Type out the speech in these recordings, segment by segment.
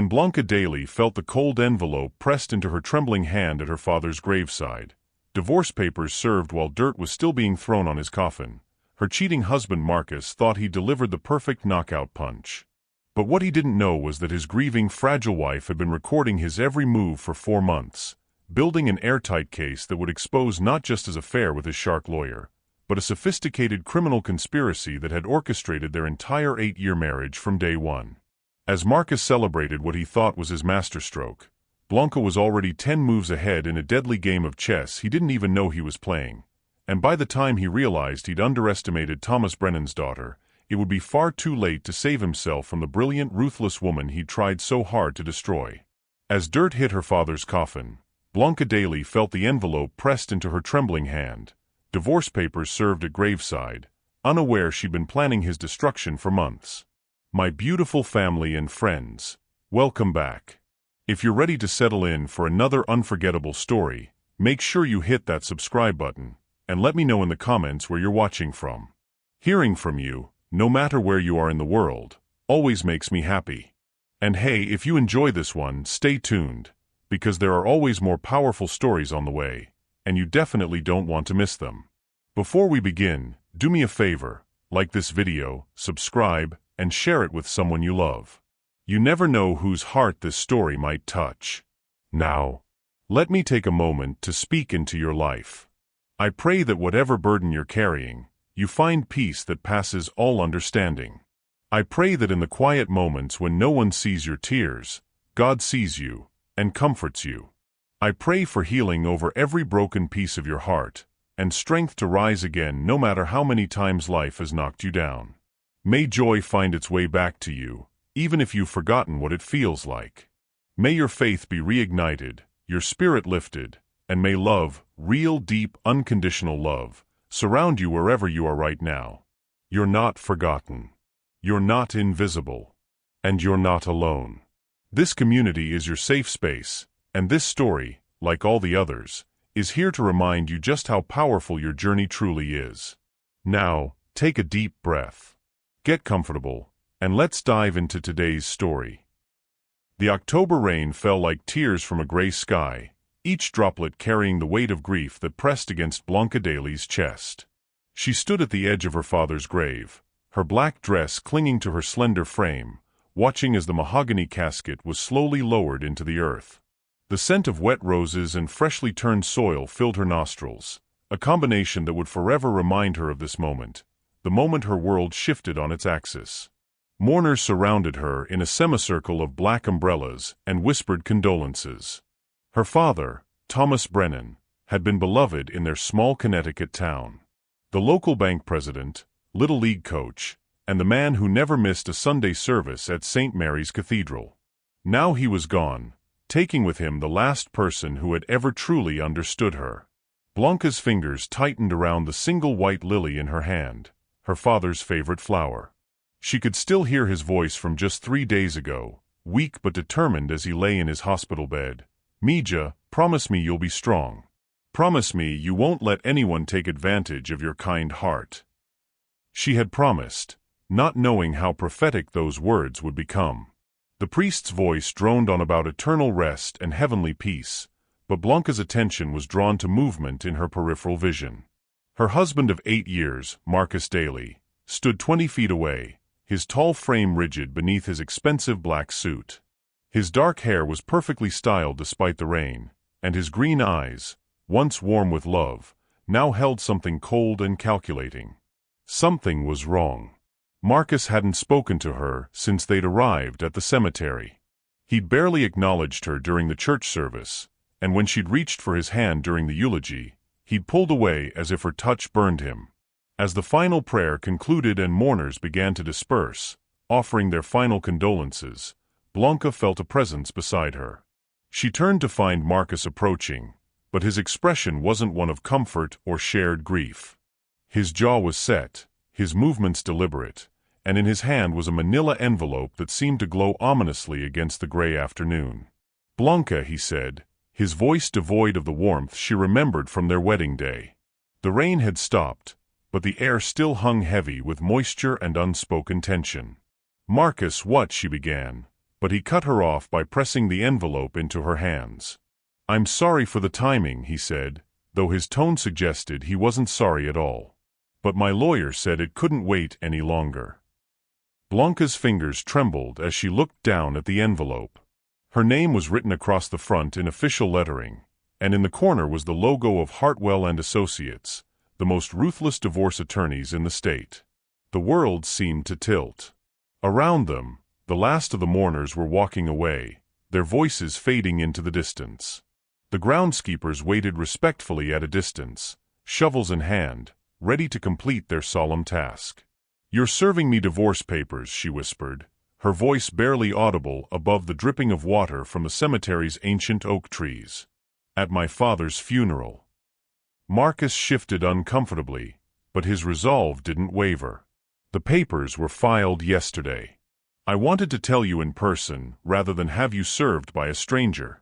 when Blanca Daly felt the cold envelope pressed into her trembling hand at her father's graveside. Divorce papers served while dirt was still being thrown on his coffin. Her cheating husband Marcus thought he delivered the perfect knockout punch. But what he didn't know was that his grieving, fragile wife had been recording his every move for 4 months, building an airtight case that would expose not just his affair with his shark lawyer, but a sophisticated criminal conspiracy that had orchestrated their entire 8-year marriage from day one. As Marcus celebrated what he thought was his masterstroke, Blanca was already 10 moves ahead in a deadly game of chess he didn't even know he was playing, and by the time he realized he'd underestimated Thomas Brennan's daughter, it would be far too late to save himself from the brilliant, ruthless woman he'd tried so hard to destroy. As dirt hit her father's coffin, Blanca Daly felt the envelope pressed into her trembling hand. Divorce papers served at graveside, unaware she'd been planning his destruction for months. My beautiful family and friends, welcome back. If you're ready to settle in for another unforgettable story, make sure you hit that subscribe button, and let me know in the comments where you're watching from. Hearing from you, no matter where you are in the world, always makes me happy. And hey, if you enjoy this one, stay tuned, because there are always more powerful stories on the way, and you definitely don't want to miss them. Before we begin, do me a favor, like this video, subscribe, and share it with someone you love. You never know whose heart this story might touch. Now, let me take a moment to speak into your life. I pray that whatever burden you're carrying, you find peace that passes all understanding. I pray that in the quiet moments when no one sees your tears, God sees you and comforts you. I pray for healing over every broken piece of your heart, and strength to rise again no matter how many times life has knocked you down. May joy find its way back to you, even if you've forgotten what it feels like. May your faith be reignited, your spirit lifted, and may love, real, deep, unconditional love, surround you wherever you are right now. You're not forgotten. You're not invisible. And you're not alone. This community is your safe space, and this story, like all the others, is here to remind you just how powerful your journey truly is. Now, take a deep breath. Get comfortable, and let's dive into today's story. The October rain fell like tears from a gray sky, each droplet carrying the weight of grief that pressed against Blanca Daly's chest. She stood at the edge of her father's grave, her black dress clinging to her slender frame, watching as the mahogany casket was slowly lowered into the earth. The scent of wet roses and freshly turned soil filled her nostrils, a combination that would forever remind her of this moment, the moment her world shifted on its axis. Mourners surrounded her in a semicircle of black umbrellas and whispered condolences. Her father, Thomas Brennan, had been beloved in their small Connecticut town. The local bank president, Little League coach, and the man who never missed a Sunday service at St. Mary's Cathedral. Now he was gone, taking with him the last person who had ever truly understood her. Blanca's fingers tightened around the single white lily in her hand, her father's favorite flower. She could still hear his voice from just 3 days ago, weak but determined as he lay in his hospital bed. "Mija, promise me you'll be strong. Promise me you won't let anyone take advantage of your kind heart." She had promised, not knowing how prophetic those words would become. The priest's voice droned on about eternal rest and heavenly peace, but Blanca's attention was drawn to movement in her peripheral vision. Her husband of 8 years, Marcus Daly, stood 20 feet away, his tall frame rigid beneath his expensive black suit. His dark hair was perfectly styled despite the rain, and his green eyes, once warm with love, now held something cold and calculating. Something was wrong. Marcus hadn't spoken to her since they'd arrived at the cemetery. He'd barely acknowledged her during the church service, and when she'd reached for his hand during the eulogy, he'd pulled away as if her touch burned him. As the final prayer concluded and mourners began to disperse, offering their final condolences, Blanca felt a presence beside her. She turned to find Marcus approaching, but his expression wasn't one of comfort or shared grief. His jaw was set, his movements deliberate, and in his hand was a manila envelope that seemed to glow ominously against the gray afternoon. "Blanca," he said, his voice devoid of the warmth she remembered from their wedding day. The rain had stopped, but the air still hung heavy with moisture and unspoken tension. "Marcus, what?" she began, but he cut her off by pressing the envelope into her hands. "I'm sorry for the timing," he said, though his tone suggested he wasn't sorry at all. "But my lawyer said it couldn't wait any longer." Blanca's fingers trembled as she looked down at the envelope. Her name was written across the front in official lettering, and in the corner was the logo of Hartwell and Associates, the most ruthless divorce attorneys in the state. The world seemed to tilt. Around them, the last of the mourners were walking away, their voices fading into the distance. The groundskeepers waited respectfully at a distance, shovels in hand, ready to complete their solemn task. "You're serving me divorce papers," she whispered, her voice barely audible above the dripping of water from the cemetery's ancient oak trees. "At my father's funeral." Marcus shifted uncomfortably, but his resolve didn't waver. "The papers were filed yesterday. I wanted to tell you in person rather than have you served by a stranger."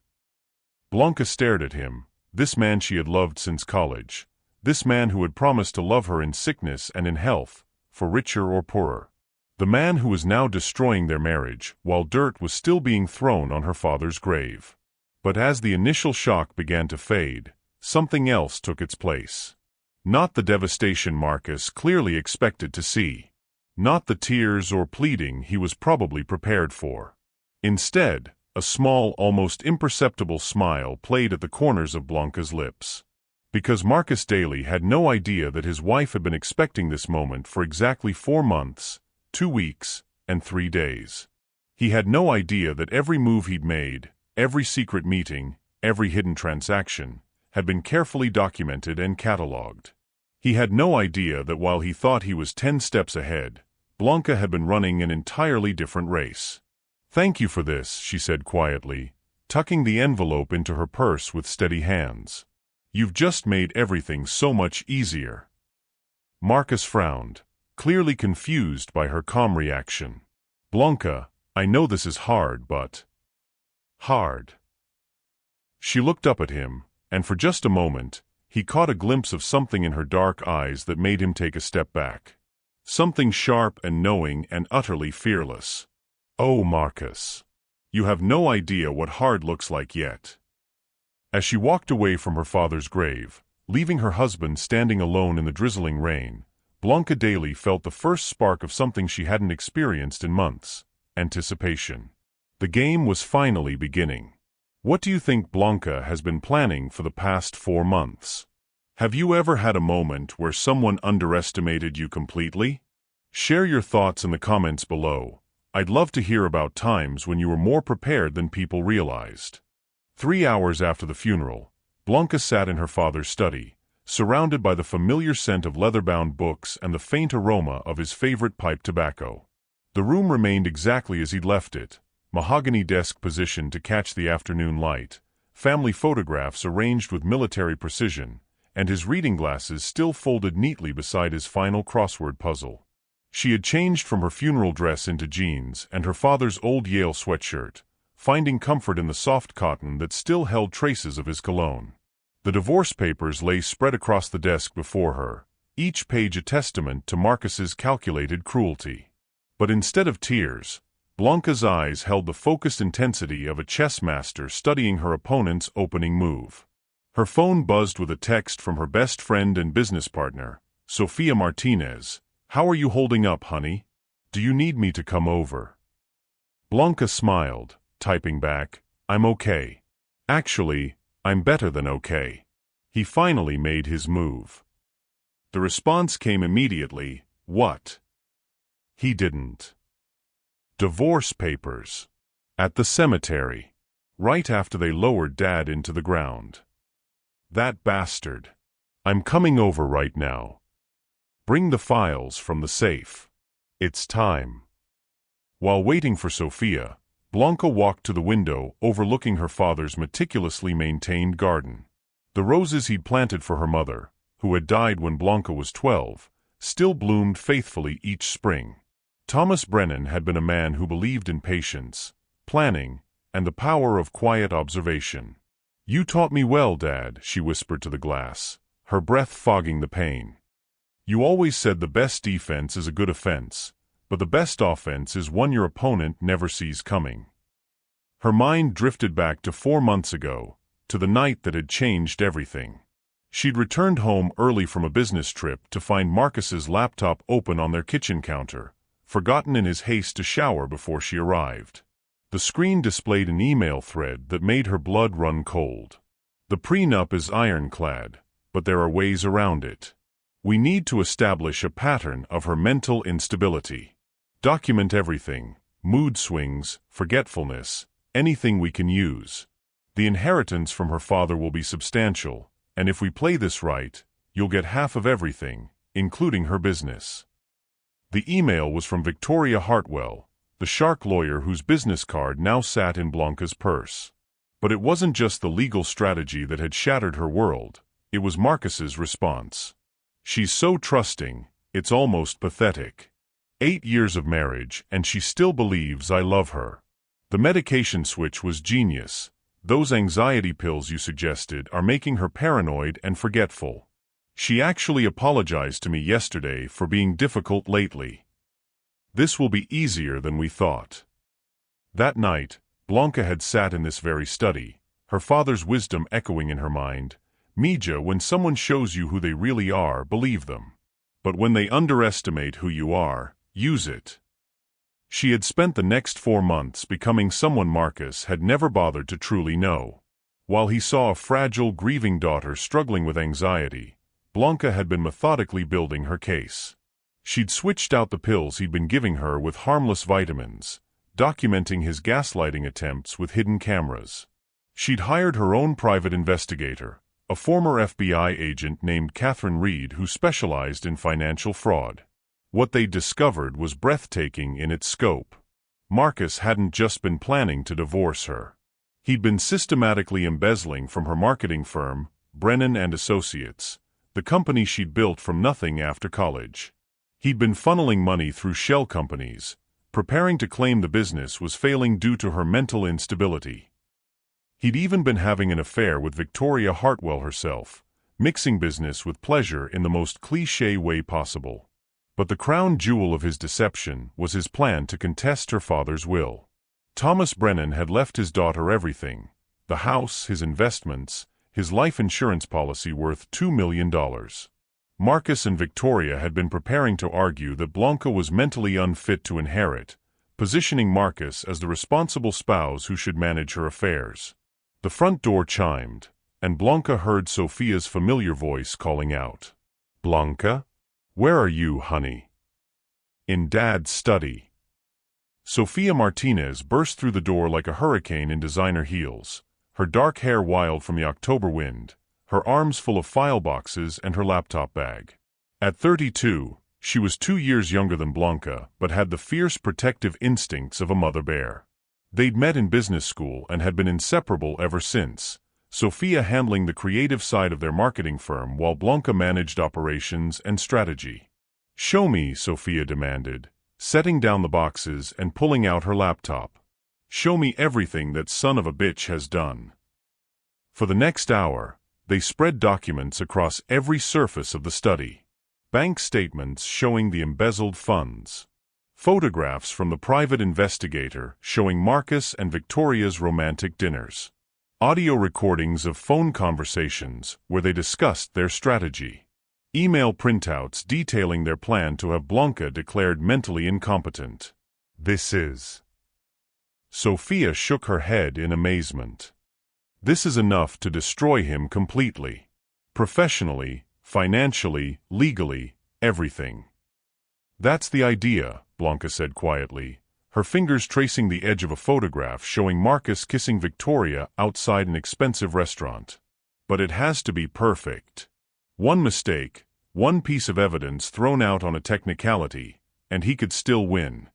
Blanca stared at him, this man she had loved since college, this man who had promised to love her in sickness and in health, for richer or poorer. The man who was now destroying their marriage while dirt was still being thrown on her father's grave. But as the initial shock began to fade, something else took its place. Not the devastation Marcus clearly expected to see. Not the tears or pleading he was probably prepared for. Instead, a small, almost imperceptible smile played at the corners of Blanca's lips. Because Marcus Daly had no idea that his wife had been expecting this moment for exactly 4 months, 2 weeks, and 3 days. He had no idea that every move he'd made, every secret meeting, every hidden transaction, had been carefully documented and catalogued. He had no idea that while he thought he was 10 steps ahead, Blanca had been running an entirely different race. "Thank you for this," she said quietly, tucking the envelope into her purse with steady hands. "You've just made everything so much easier." Marcus frowned, clearly confused by her calm reaction. "Blanca, I know this is hard, but—" "Hard?" She looked up at him, and for just a moment, he caught a glimpse of something in her dark eyes that made him take a step back. Something sharp and knowing and utterly fearless. "Oh, Marcus. You have no idea what hard looks like yet." As she walked away from her father's grave, leaving her husband standing alone in the drizzling rain, Blanca Daly felt the first spark of something she hadn't experienced in months: anticipation. The game was finally beginning. What do you think Blanca has been planning for the past 4 months? Have you ever had a moment where someone underestimated you completely? Share your thoughts in the comments below. I'd love to hear about times when you were more prepared than people realized. 3 hours after the funeral, Blanca sat in her father's study, surrounded by the familiar scent of leather-bound books and the faint aroma of his favorite pipe tobacco. The room remained exactly as he'd left it, mahogany desk positioned to catch the afternoon light, family photographs arranged with military precision, and his reading glasses still folded neatly beside his final crossword puzzle. She had changed from her funeral dress into jeans and her father's old Yale sweatshirt, finding comfort in the soft cotton that still held traces of his cologne. The divorce papers lay spread across the desk before her, each page a testament to Marcus's calculated cruelty. But instead of tears, Blanca's eyes held the focused intensity of a chess master studying her opponent's opening move. Her phone buzzed with a text from her best friend and business partner, Sofia Martinez. "How are you holding up, honey? Do you need me to come over?" Blanca smiled, typing back, "I'm okay. Actually, I'm better than okay." He finally made his move. The response came immediately: "What?" He didn't. Divorce papers. At the cemetery. Right after they lowered Dad into the ground. "That bastard. I'm coming over right now. Bring the files from the safe. It's time." While waiting for Sofia, Blanca walked to the window overlooking her father's meticulously maintained garden. The roses he'd planted for her mother, who had died when Blanca was 12, still bloomed faithfully each spring. Thomas Brennan had been a man who believed in patience, planning, and the power of quiet observation. "You taught me well, Dad," she whispered to the glass, her breath fogging the pain. "You always said the best defense is a good offense, but the best offense is one your opponent never sees coming." Her mind drifted back to 4 months ago, to the night that had changed everything. She'd returned home early from a business trip to find Marcus's laptop open on their kitchen counter, forgotten in his haste to shower before she arrived. The screen displayed an email thread that made her blood run cold. The prenup is ironclad, but there are ways around it. We need to establish a pattern of her mental instability. Document everything, mood swings, forgetfulness, anything we can use. The inheritance from her father will be substantial, and if we play this right, you'll get half of everything, including her business. The email was from Victoria Hartwell, the shark lawyer whose business card now sat in Blanca's purse. But it wasn't just the legal strategy that had shattered her world, it was Marcus's response. She's so trusting, it's almost pathetic. 8 years of marriage, and she still believes I love her. The medication switch was genius. Those anxiety pills you suggested are making her paranoid and forgetful. She actually apologized to me yesterday for being difficult lately. This will be easier than we thought. That night, Blanca had sat in this very study, her father's wisdom echoing in her mind. Mija, when someone shows you who they really are, believe them. But when they underestimate who you are, use it. She had spent the next 4 months becoming someone Marcus had never bothered to truly know. While he saw a fragile, grieving daughter struggling with anxiety, Blanca had been methodically building her case. She'd switched out the pills he'd been giving her with harmless vitamins, documenting his gaslighting attempts with hidden cameras. She'd hired her own private investigator, a former FBI agent named Catherine Reed who specialized in financial fraud. What they discovered was breathtaking in its scope. Marcus hadn't just been planning to divorce her. He'd been systematically embezzling from her marketing firm, Brennan and Associates, the company she'd built from nothing after college. He'd been funneling money through shell companies, preparing to claim the business was failing due to her mental instability. He'd even been having an affair with Victoria Hartwell herself, mixing business with pleasure in the most cliché way possible. But the crown jewel of his deception was his plan to contest her father's will. Thomas Brennan had left his daughter everything: the house, his investments, his life insurance policy worth $2 million. Marcus and Victoria had been preparing to argue that Blanca was mentally unfit to inherit, positioning Marcus as the responsible spouse who should manage her affairs. The front door chimed, and Blanca heard Sophia's familiar voice calling out, "Blanca? Where are you, honey?" "In Dad's study." Sophia Martinez burst through the door like a hurricane in designer heels, her dark hair wild from the October wind, her arms full of file boxes and her laptop bag. At 32, she was 2 years younger than Blanca, but had the fierce protective instincts of a mother bear. They'd met in business school and had been inseparable ever since, Sophia handling the creative side of their marketing firm while Blanca managed operations and strategy. "Show me," Sophia demanded, setting down the boxes and pulling out her laptop. "Show me everything that son of a bitch has done." For the next hour, they spread documents across every surface of the study. Bank statements showing the embezzled funds. Photographs from the private investigator showing Marcus and Victoria's romantic dinners. Audio recordings of phone conversations where they discussed their strategy. Email printouts detailing their plan to have Blanca declared mentally incompetent. "This is..." Sophia shook her head in amazement. "This is enough to destroy him completely. Professionally, financially, legally, everything." "That's the idea," Blanca said quietly, her fingers tracing the edge of a photograph showing Marcus kissing Victoria outside an expensive restaurant. "But it has to be perfect. One mistake, one piece of evidence thrown out on a technicality, and he could still win."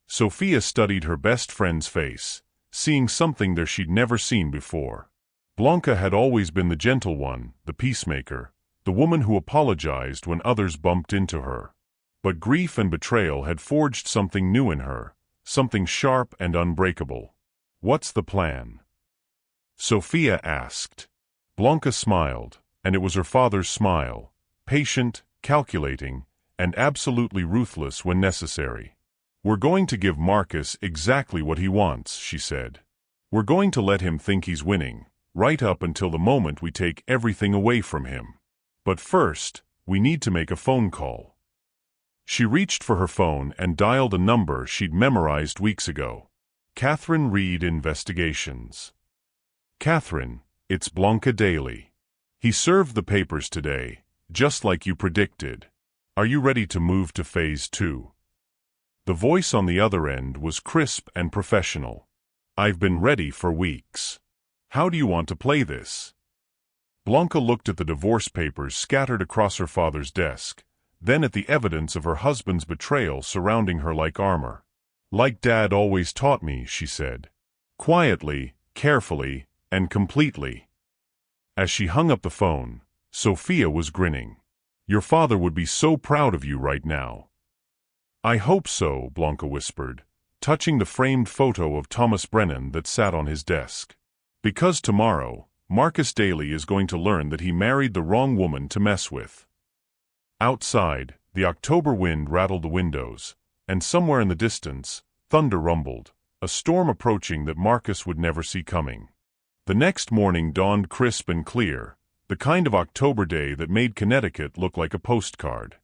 Sophia studied her best friend's face, seeing something there she'd never seen before. Blanca had always been the gentle one, the peacemaker, the woman who apologized when others bumped into her. But grief and betrayal had forged something new in her, something sharp and unbreakable. "What's the plan?" Sophia asked. Blanca smiled, and it was her father's smile, patient, calculating, and absolutely ruthless when necessary. "We're going to give Marcus exactly what he wants," she said. We're going to let him think he's winning, right up until the moment we take everything away from him. But first, we need to make a phone call. She reached for her phone and dialed a number she'd memorized weeks ago. Catherine Reed Investigations. Catherine, it's Blanca Daly. He served the papers today, just like you predicted. Are you ready to move to Phase 2? The voice on the other end was crisp and professional. I've been ready for weeks. How do you want to play this? Blanca looked at the divorce papers scattered across her father's desk, then at the evidence of her husband's betrayal surrounding her like armor. Like Dad always taught me, she said. Quietly, carefully, and completely. As she hung up the phone, Sophia was grinning. Your father would be so proud of you right now. I hope so, Blanca whispered, touching the framed photo of Thomas Brennan that sat on his desk. Because tomorrow, Marcus Daly is going to learn that he married the wrong woman to mess with. Outside, the October wind rattled the windows, and somewhere in the distance, thunder rumbled, a storm approaching that Marcus would never see coming. The next morning dawned crisp and clear, the kind of October day that made Connecticut look like a postcard.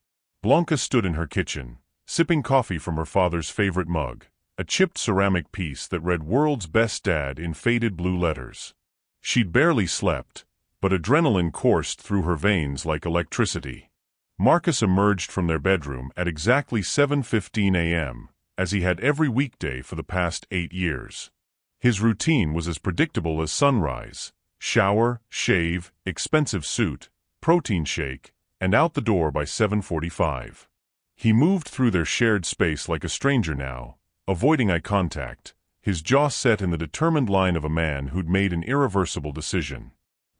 Blanca stood in her kitchen, sipping coffee from her father's favorite mug, a chipped ceramic piece that read "World's Best Dad" in faded blue letters. She'd barely slept, but adrenaline coursed through her veins like electricity. Marcus emerged from their bedroom at exactly 7:15 a.m., as he had every weekday for the past 8 years. His routine was as predictable as sunrise: shower, shave, expensive suit, protein shake, and out the door by 7:45. He moved through their shared space like a stranger now, avoiding eye contact, his jaw set in the determined line of a man who'd made an irreversible decision.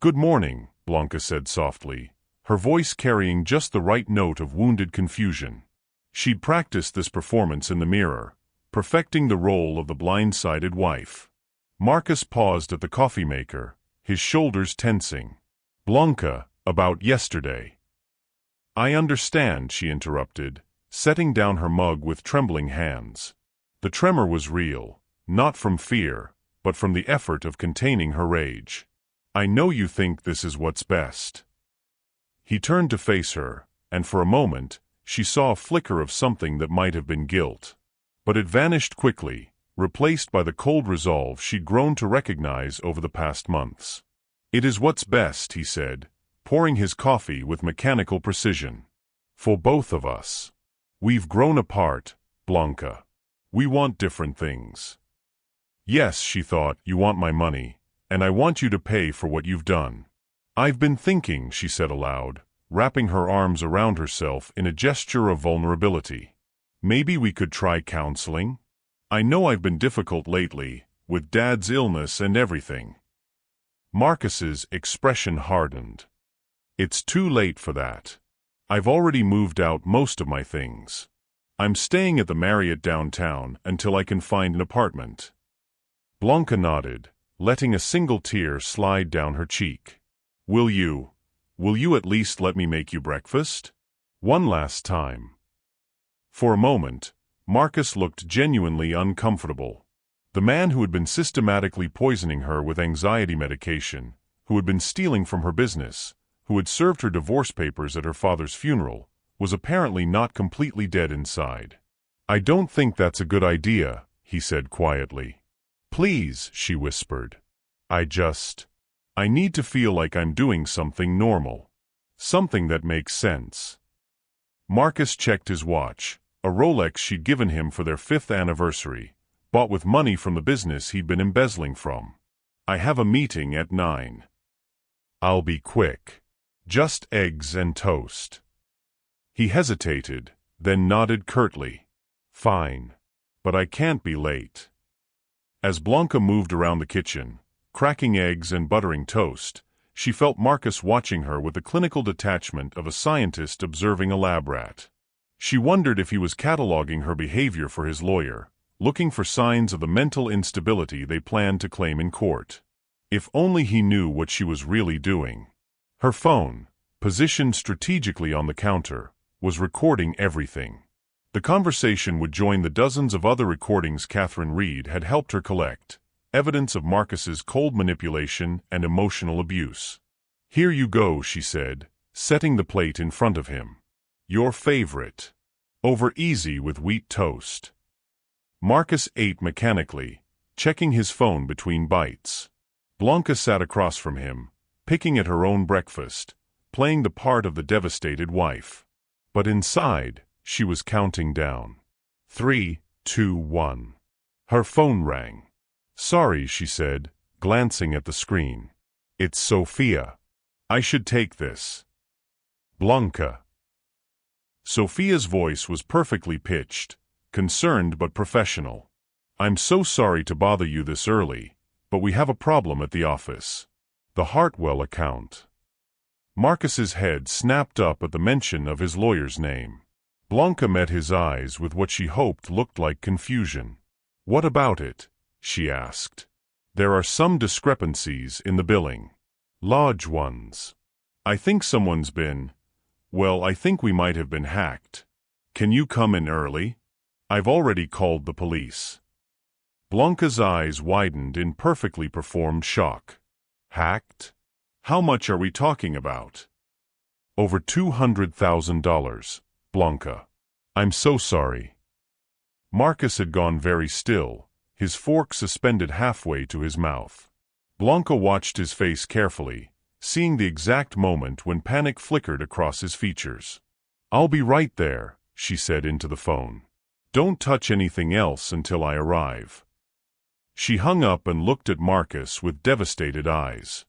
Good morning, Blanca said softly, her voice carrying just the right note of wounded confusion. She'd practiced this performance in the mirror, perfecting the role of the blindsided wife. Marcus paused at the coffee maker, his shoulders tensing. Blanca, about yesterday. I understand, she interrupted, setting down her mug with trembling hands. The tremor was real, not from fear, but from the effort of containing her rage. I know you think this is what's best. He turned to face her, and for a moment, she saw a flicker of something that might have been guilt. But it vanished quickly, replaced by the cold resolve she'd grown to recognize over the past months. It is what's best, he said, pouring his coffee with mechanical precision. For both of us. We've grown apart, Blanca. We want different things. Yes, she thought, you want my money, and I want you to pay for what you've done. I've been thinking, she said aloud, wrapping her arms around herself in a gesture of vulnerability. Maybe we could try counseling? I know I've been difficult lately, with Dad's illness and everything. Marcus's expression hardened. It's too late for that. I've already moved out most of my things. I'm staying at the Marriott downtown until I can find an apartment. Blanca nodded, letting a single tear slide down her cheek. Will you at least let me make you breakfast? One last time. For a moment, Marcus looked genuinely uncomfortable. The man who had been systematically poisoning her with anxiety medication, who had been stealing from her business, who had served her divorce papers at her father's funeral, was apparently not completely dead inside. I don't think that's a good idea, he said quietly. Please, she whispered. I need to feel like I'm doing something normal. Something that makes sense. Marcus checked his watch, a Rolex she'd given him for their 5th anniversary, bought with money from the business he'd been embezzling from. I have a meeting at 9. I'll be quick. Just eggs and toast. He hesitated, then nodded curtly. Fine. But I can't be late. As Blanca moved around the kitchen, cracking eggs and buttering toast, she felt Marcus watching her with the clinical detachment of a scientist observing a lab rat. She wondered if he was cataloging her behavior for his lawyer, looking for signs of the mental instability they planned to claim in court. If only he knew what she was really doing. Her phone, positioned strategically on the counter, was recording everything. The conversation would join the dozens of other recordings Catherine Reed had helped her collect, evidence of Marcus's cold manipulation and emotional abuse. "Here you go," she said, setting the plate in front of him. "Your favorite. Over easy with wheat toast." Marcus ate mechanically, checking his phone between bites. Blanca sat across from him, picking at her own breakfast, playing the part of the devastated wife. But inside, she was counting down. 3, 2, 1. Her phone rang. "Sorry," she said, glancing at the screen. "It's Sophia. I should take this." "Blanca." Sophia's voice was perfectly pitched, concerned but professional. "I'm so sorry to bother you this early, but we have a problem at the office. The Hartwell account." Marcus's head snapped up at the mention of his lawyer's name. Blanca met his eyes with what she hoped looked like confusion. "What about it?" she asked. "There are some discrepancies in the billing. Large ones. I think someone's been... Well, I think we might have been hacked. Can you come in early? I've already called the police." Blanca's eyes widened in perfectly performed shock. "Hacked? How much are we talking about?" "Over $200,000, Blanca. I'm so sorry." Marcus had gone very still, his fork suspended halfway to his mouth. Blanca watched his face carefully, seeing the exact moment when panic flickered across his features. "I'll be right there," she said into the phone. "Don't touch anything else until I arrive." She hung up and looked at Marcus with devastated eyes.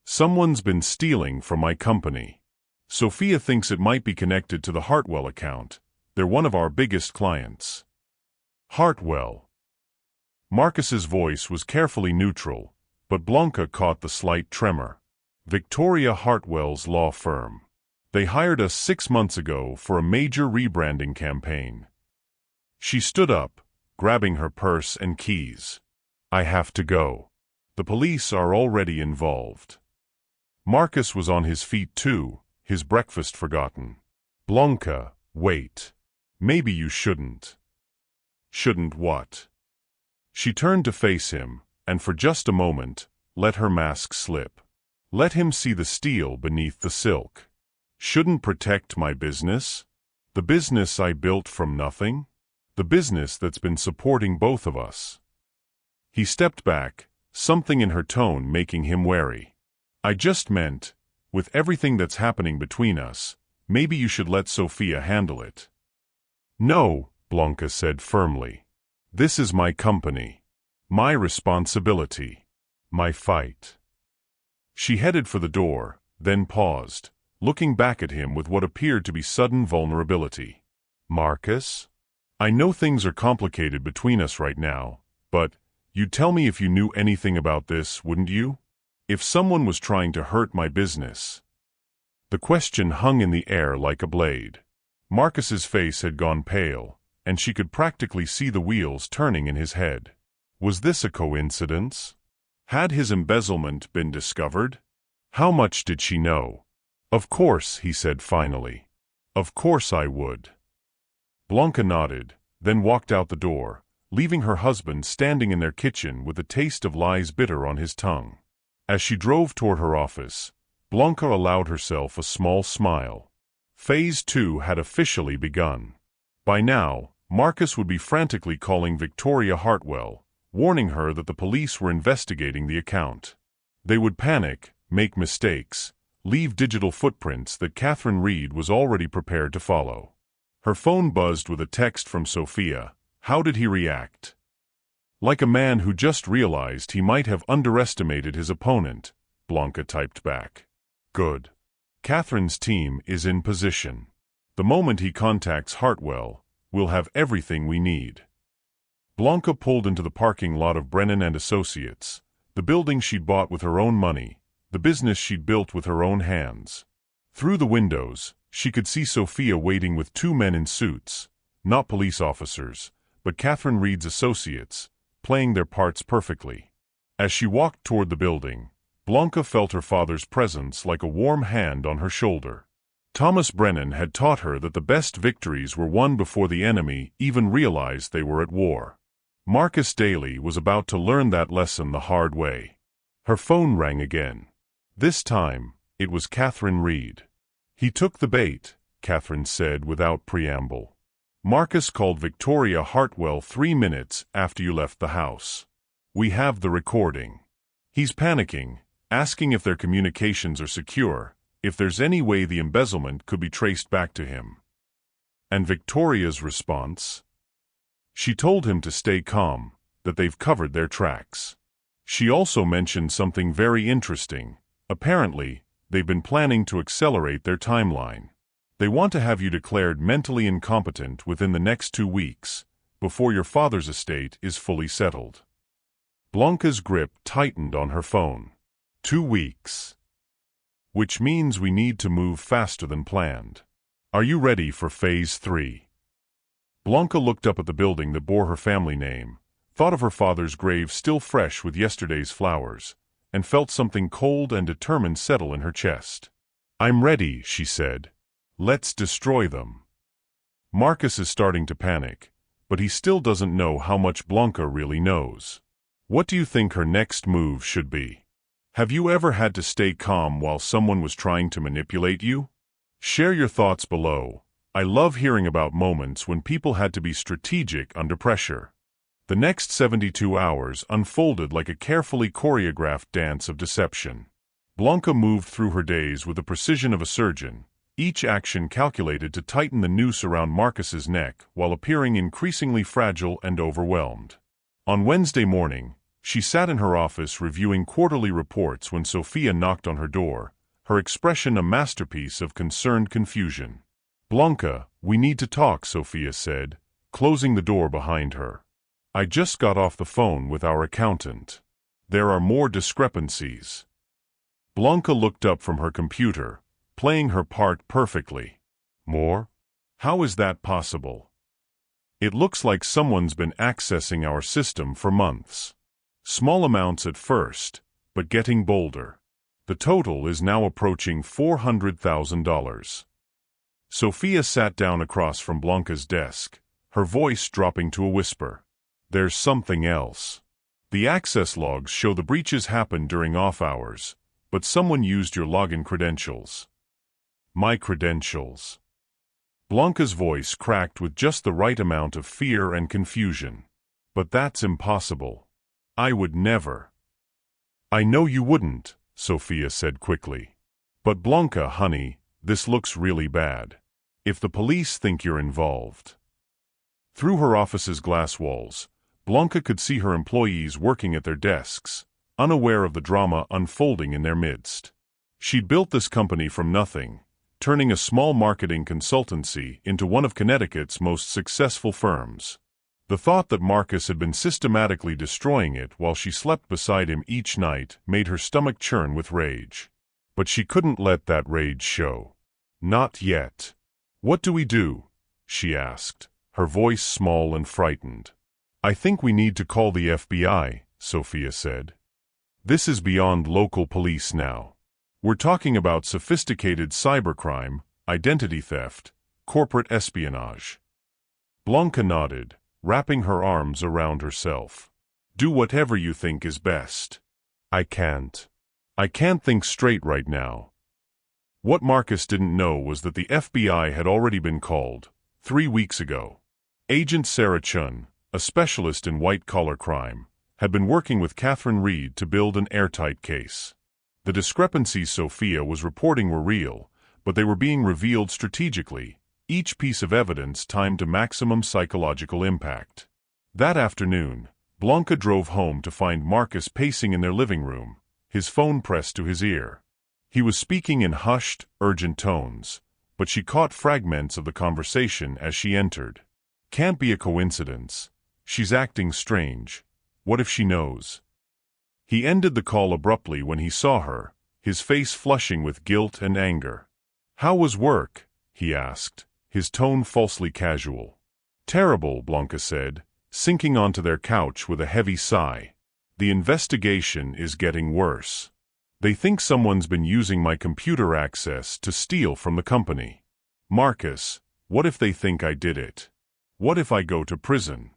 "Someone's been stealing from my company. Sophia thinks it might be connected to the Hartwell account. They're one of our biggest clients." "Hartwell." Marcus's voice was carefully neutral, but Blanca caught the slight tremor. "Victoria Hartwell's law firm. They hired us 6 months ago for a major rebranding campaign." She stood up, grabbing her purse and keys. "I have to go. The police are already involved." Marcus was on his feet too, his breakfast forgotten. "Blanca, wait. Maybe you shouldn't." "Shouldn't what?" She turned to face him, and for just a moment, let her mask slip. Let him see the steel beneath the silk. "Shouldn't protect my business? The business I built from nothing? The business that's been supporting both of us." He stepped back, something in her tone making him wary. "I just meant, with everything that's happening between us, maybe you should let Sophia handle it." "No," Blanca said firmly. "This is my company. My responsibility. My fight." She headed for the door, then paused, looking back at him with what appeared to be sudden vulnerability. "Marcus? I know things are complicated between us right now, but you'd tell me if you knew anything about this, wouldn't you? If someone was trying to hurt my business." The question hung in the air like a blade. Marcus's face had gone pale, and she could practically see the wheels turning in his head. Was this a coincidence? Had his embezzlement been discovered? How much did she know? "Of course," he said finally. "Of course I would." Blanca nodded, then walked out the door, leaving her husband standing in their kitchen with the taste of lies bitter on his tongue. As she drove toward her office, Blanca allowed herself a small smile. Phase 2 had officially begun. By now, Marcus would be frantically calling Victoria Hartwell, warning her that the police were investigating the account. They would panic, make mistakes, leave digital footprints that Catherine Reed was already prepared to follow. Her phone buzzed with a text from Sophia. How did he react? "Like a man who just realized he might have underestimated his opponent," Blanca typed back. "Good. Catherine's team is in position. The moment he contacts Hartwell, we'll have everything we need." Blanca pulled into the parking lot of Brennan and Associates, the building she'd bought with her own money, the business she'd built with her own hands. Through the windows, she could see Sophia waiting with 2 men in suits, not police officers, but Catherine Reed's associates, playing their parts perfectly. As she walked toward the building, Blanca felt her father's presence like a warm hand on her shoulder. Thomas Brennan had taught her that the best victories were won before the enemy even realized they were at war. Marcus Daly was about to learn that lesson the hard way. Her phone rang again. This time, it was Catherine Reed. "He took the bait," Catherine said without preamble. "Marcus called Victoria Hartwell 3 minutes after you left the house. We have the recording. He's panicking, asking if their communications are secure, if there's any way the embezzlement could be traced back to him." And Victoria's response? She told him to stay calm, that they've covered their tracks. She also mentioned something very interesting. Apparently, they've been planning to accelerate their timeline. They want to have you declared mentally incompetent within the next 2 weeks, before your father's estate is fully settled. Blanca's grip tightened on her phone. 2 weeks. Which means we need to move faster than planned. Are you ready for Phase 3? Blanca looked up at the building that bore her family name, thought of her father's grave still fresh with yesterday's flowers, and felt something cold and determined settle in her chest. "I'm ready," she said. "Let's destroy them." Marcus is starting to panic, but he still doesn't know how much Blanca really knows. What do you think her next move should be? Have you ever had to stay calm while someone was trying to manipulate you? Share your thoughts below. I love hearing about moments when people had to be strategic under pressure. The next 72 hours unfolded like a carefully choreographed dance of deception. Blanca moved through her days with the precision of a surgeon, each action calculated to tighten the noose around Marcus's neck while appearing increasingly fragile and overwhelmed. On Wednesday morning, she sat in her office reviewing quarterly reports when Sophia knocked on her door, her expression a masterpiece of concerned confusion. "Blanca, we need to talk," Sophia said, closing the door behind her. "I just got off the phone with our accountant. There are more discrepancies." Blanca looked up from her computer, playing her part perfectly. "More? How is that possible?" "It looks like someone's been accessing our system for months. Small amounts at first, but getting bolder. The total is now approaching $400,000. Sophia sat down across from Blanca's desk, her voice dropping to a whisper. "There's something else. The access logs show the breaches happened during off hours, but someone used your login credentials." "My credentials?" Blanca's voice cracked with just the right amount of fear and confusion. "But that's impossible. I would never." "I know you wouldn't," Sophia said quickly. "But Blanca, honey, this looks really bad. If the police think you're involved." Through her office's glass walls, Blanca could see her employees working at their desks, unaware of the drama unfolding in their midst. She'd built this company from nothing, turning a small marketing consultancy into one of Connecticut's most successful firms. The thought that Marcus had been systematically destroying it while she slept beside him each night made her stomach churn with rage. But she couldn't let that rage show. "Not yet." "What do we do?" she asked, her voice small and frightened. "I think we need to call the FBI," Sophia said. "This is beyond local police now. We're talking about sophisticated cybercrime, identity theft, corporate espionage." Blanca nodded, wrapping her arms around herself. "Do whatever you think is best." I can't think straight right now." What Marcus didn't know was that the FBI had already been called, 3 weeks ago. Agent Sarah Chun, a specialist in white-collar crime, had been working with Catherine Reed to build an airtight case. The discrepancies Sophia was reporting were real, but they were being revealed strategically, each piece of evidence timed to maximum psychological impact. That afternoon, Blanca drove home to find Marcus pacing in their living room, his phone pressed to his ear. He was speaking in hushed, urgent tones, but she caught fragments of the conversation as she entered. "Can't be a coincidence. She's acting strange. What if she knows?" He ended the call abruptly when he saw her, his face flushing with guilt and anger. "How was work?" he asked, his tone falsely casual. "Terrible," Blanca said, sinking onto their couch with a heavy sigh. "The investigation is getting worse. They think someone's been using my computer access to steal from the company. Marcus, what if they think I did it? What if I go to prison?"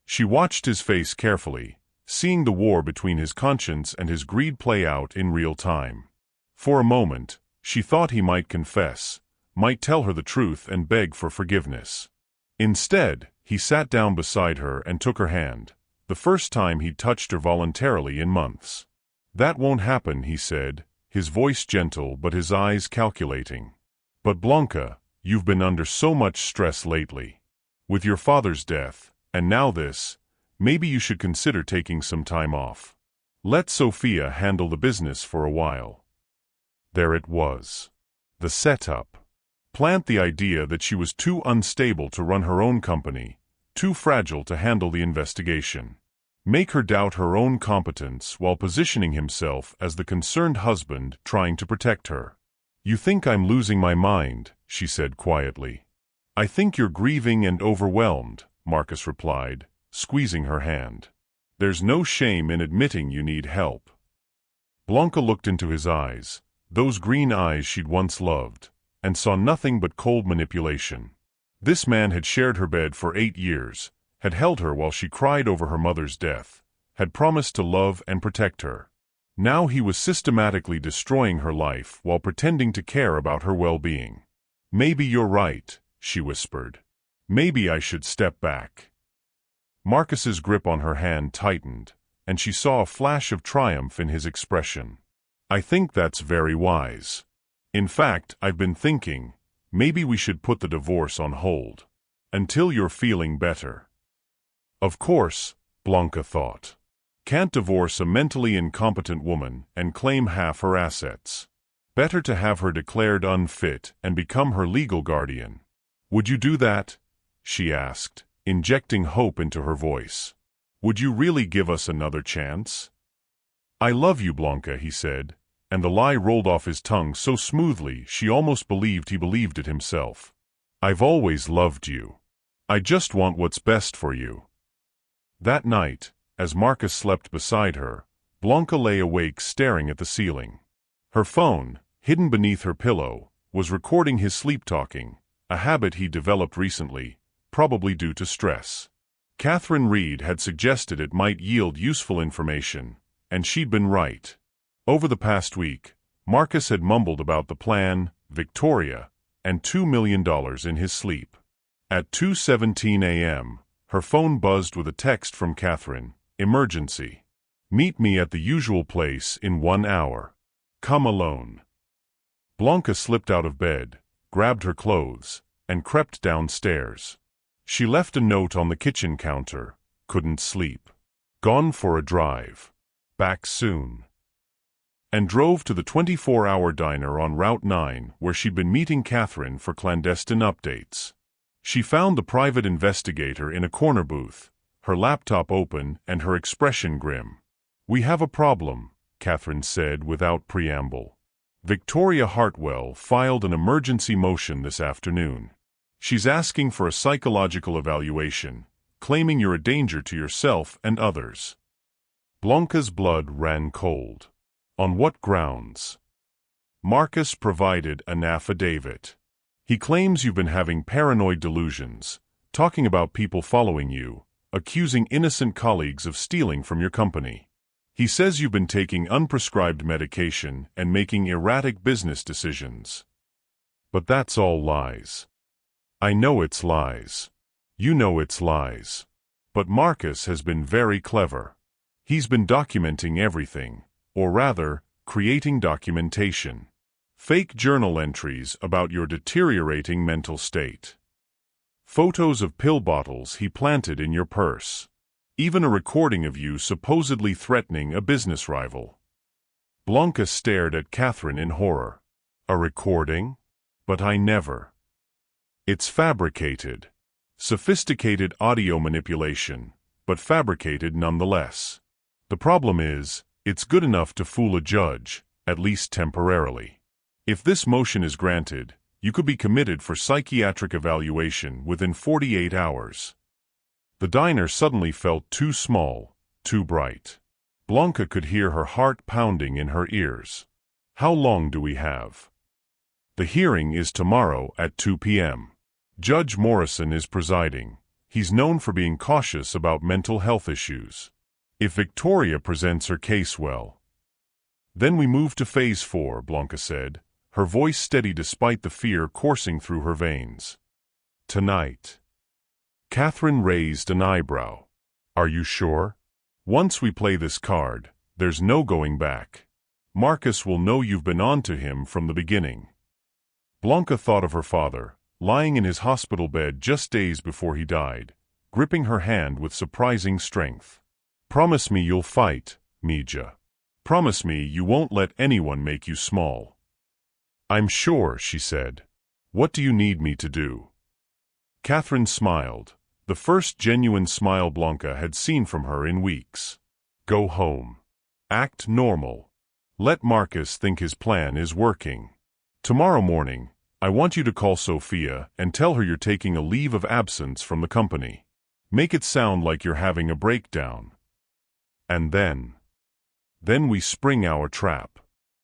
She watched his face carefully, seeing the war between his conscience and his greed play out in real time. For a moment, she thought he might confess, might tell her the truth and beg for forgiveness. Instead, he sat down beside her and took her hand, the first time he'd touched her voluntarily in months. "That won't happen," he said, his voice gentle but his eyes calculating. "But Blanca, you've been under so much stress lately. With your father's death, and now this, maybe you should consider taking some time off. Let Sophia handle the business for a while." There it was. The setup. Plant the idea that she was too unstable to run her own company, too fragile to handle the investigation. Make her doubt her own competence while positioning himself as the concerned husband trying to protect her. "You think I'm losing my mind," she said quietly. "I think you're grieving and overwhelmed," Marcus replied, squeezing her hand. "There's no shame in admitting you need help." Blanca looked into his eyes, those green eyes she'd once loved, and saw nothing but cold manipulation. This man had shared her bed for 8 years, had held her while she cried over her mother's death, had promised to love and protect her. Now he was systematically destroying her life while pretending to care about her well-being. "Maybe you're right," she whispered. "Maybe I should step back." Marcus's grip on her hand tightened, and she saw a flash of triumph in his expression. "I think that's very wise. In fact, I've been thinking, maybe we should put the divorce on hold. Until you're feeling better." Of course, Blanca thought. Can't divorce a mentally incompetent woman and claim half her assets. Better to have her declared unfit and become her legal guardian. "Would you do that?" she asked, injecting hope into her voice. "Would you really give us another chance?" "I love you, Blanca," he said, and the lie rolled off his tongue so smoothly she almost believed he believed it himself. "I've always loved you. I just want what's best for you." That night, as Marcus slept beside her, Blanca lay awake staring at the ceiling. Her phone, hidden beneath her pillow, was recording his sleep-talking, a habit he developed recently, probably due to stress. Catherine Reed had suggested it might yield useful information, and she'd been right. Over the past week, Marcus had mumbled about the plan, Victoria, and $2 million in his sleep. At 2:17 a.m., her phone buzzed with a text from Catherine, "Emergency. Meet me at the usual place in 1 hour. Come alone." Blanca slipped out of bed, grabbed her clothes, and crept downstairs. She left a note on the kitchen counter, "Couldn't sleep. Gone for a drive. Back soon." And drove to the 24-hour diner on Route 9 where she'd been meeting Catherine for clandestine updates. She found the private investigator in a corner booth, her laptop open and her expression grim. "We have a problem," Catherine said without preamble. "Victoria Hartwell filed an emergency motion this afternoon. She's asking for a psychological evaluation, claiming you're a danger to yourself and others." Blanca's blood ran cold. On what grounds? Marcus provided an affidavit. "He claims you've been having paranoid delusions, talking about people following you, accusing innocent colleagues of stealing from your company. He says you've been taking unprescribed medication and making erratic business decisions." "But that's all lies." "I know it's lies. You know it's lies. But Marcus has been very clever. He's been documenting everything, or rather, creating documentation. Fake journal entries about your deteriorating mental state. Photos of pill bottles he planted in your purse. Even a recording of you supposedly threatening a business rival." Blanca stared at Catherine in horror. "A recording? But I never." "It's fabricated. Sophisticated audio manipulation, but fabricated nonetheless. The problem is, it's good enough to fool a judge, at least temporarily. If this motion is granted, you could be committed for psychiatric evaluation within 48 hours. The diner suddenly felt too small, too bright. Blanca could hear her heart pounding in her ears. "How long do we have?" "The hearing is tomorrow at 2 p.m. Judge Morrison is presiding. He's known for being cautious about mental health issues. If Victoria presents her case well. Then we move to phase 4, Blanca said, her voice steady despite the fear coursing through her veins. Tonight. Catherine raised an eyebrow. Are you sure? Once we play this card, there's no going back. Marcus will know you've been on to him from the beginning. Blanca thought of her father, lying in his hospital bed just days before he died, gripping her hand with surprising strength. Promise me you'll fight, Mija. Promise me you won't let anyone make you small. I'm sure, she said. What do you need me to do? Catherine smiled, the first genuine smile Blanca had seen from her in weeks. Go home. Act normal. Let Marcus think his plan is working. Tomorrow morning, I want you to call Sophia and tell her you're taking a leave of absence from the company. Make it sound like you're having a breakdown. And then we spring our trap.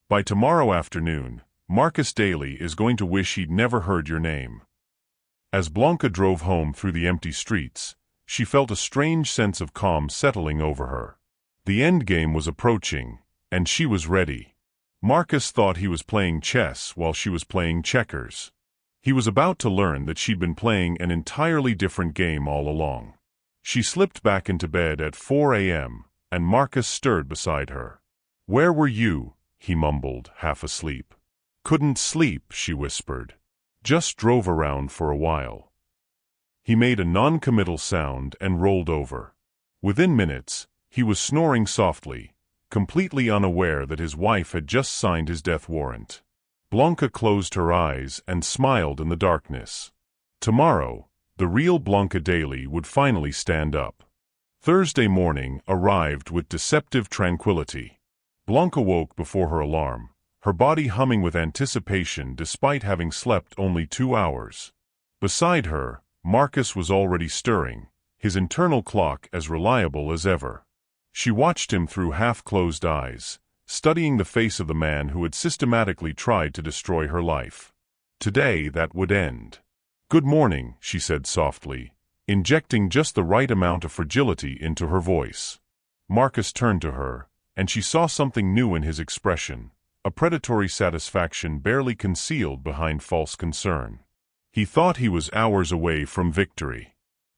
By tomorrow afternoon, Marcus Daly is going to wish he'd never heard your name. As Blanca drove home through the empty streets, she felt a strange sense of calm settling over her. The endgame was approaching, and she was ready. Marcus thought he was playing chess while she was playing checkers. He was about to learn that she'd been playing an entirely different game all along. She slipped back into bed at 4 a.m., and Marcus stirred beside her. Where were you? He mumbled, half asleep. Couldn't sleep, she whispered. Just drove around for a while. He made a non-committal sound and rolled over. Within minutes, he was snoring softly, completely unaware that his wife had just signed his death warrant. Blanca closed her eyes and smiled in the darkness. Tomorrow, the real Blanca Daly would finally stand up. Thursday morning arrived with deceptive tranquility. Blanca woke before her alarm, her body humming with anticipation despite having slept only 2 hours. Beside her, Marcus was already stirring, his internal clock as reliable as ever. She watched him through half-closed eyes, studying the face of the man who had systematically tried to destroy her life. Today that would end. Good morning, she said softly, injecting just the right amount of fragility into her voice. Marcus turned to her, and she saw something new in his expression, a predatory satisfaction barely concealed behind false concern. He thought he was hours away from victory.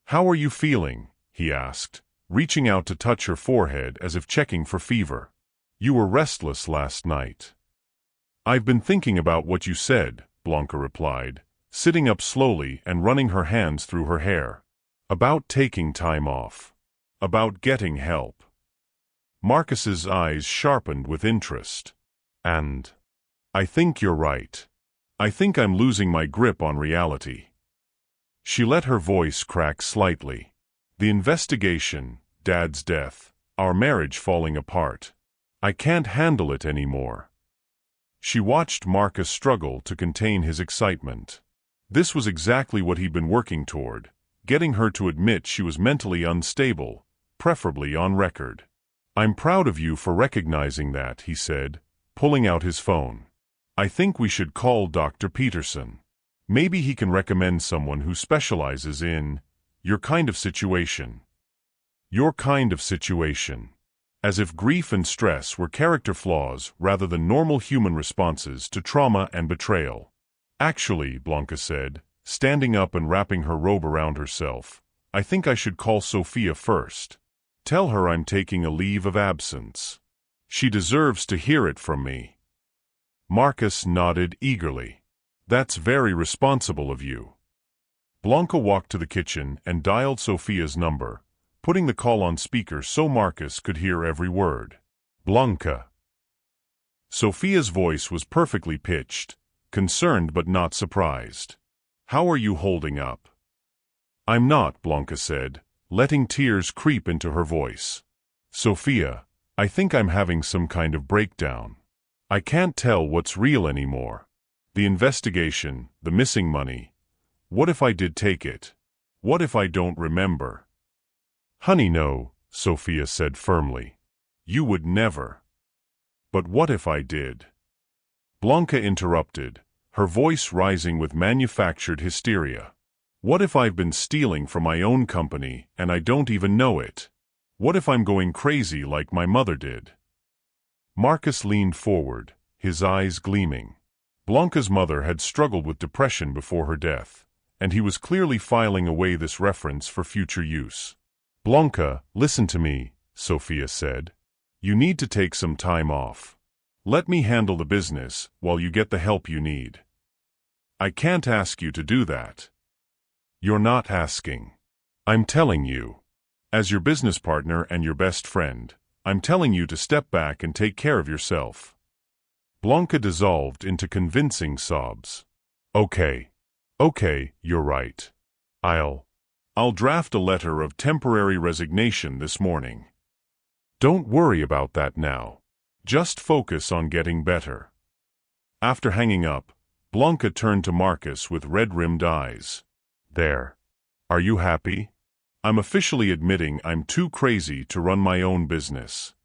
How are you feeling? He asked, reaching out to touch her forehead as if checking for fever. You were restless last night. I've been thinking about what you said, Blanca replied, sitting up slowly and running her hands through her hair. About taking time off. About getting help. Marcus's eyes sharpened with interest. And I think you're right. I think I'm losing my grip on reality. She let her voice crack slightly. The investigation, Dad's death, our marriage falling apart. I can't handle it anymore. She watched Marcus struggle to contain his excitement. This was exactly what he'd been working toward, getting her to admit she was mentally unstable, preferably on record. I'm proud of you for recognizing that, he said, pulling out his phone. I think we should call Dr. Peterson. Maybe he can recommend someone who specializes in your kind of situation. Your kind of situation. As if grief and stress were character flaws rather than normal human responses to trauma and betrayal. Actually, Blanca said, standing up and wrapping her robe around herself, I think I should call Sophia first. Tell her I'm taking a leave of absence. She deserves to hear it from me. Marcus nodded eagerly. That's very responsible of you. Blanca walked to the kitchen and dialed Sophia's number, putting the call on speaker so Marcus could hear every word. Blanca. Sophia's voice was perfectly pitched, concerned but not surprised. How are you holding up? I'm not, Blanca said, letting tears creep into her voice. Sophia, I think I'm having some kind of breakdown. I can't tell what's real anymore. The investigation, the missing money. What if I did take it? What if I don't remember? Honey, no, Sophia said firmly. You would never. But what if I did? Blanca interrupted, her voice rising with manufactured hysteria. What if I've been stealing from my own company and I don't even know it? What if I'm going crazy like my mother did? Marcus leaned forward, his eyes gleaming. Blanca's mother had struggled with depression before her death, and he was clearly filing away this reference for future use. Blanca, listen to me, Sophia said. You need to take some time off. Let me handle the business while you get the help you need. I can't ask you to do that. You're not asking. I'm telling you. As your business partner and your best friend, I'm telling you to step back and take care of yourself. Blanca dissolved into convincing sobs. Okay, you're right. I'll draft a letter of temporary resignation this morning. Don't worry about that now. Just focus on getting better. After hanging up, Blanca turned to Marcus with red-rimmed eyes. There. Are you happy? I'm officially admitting I'm too crazy to run my own business.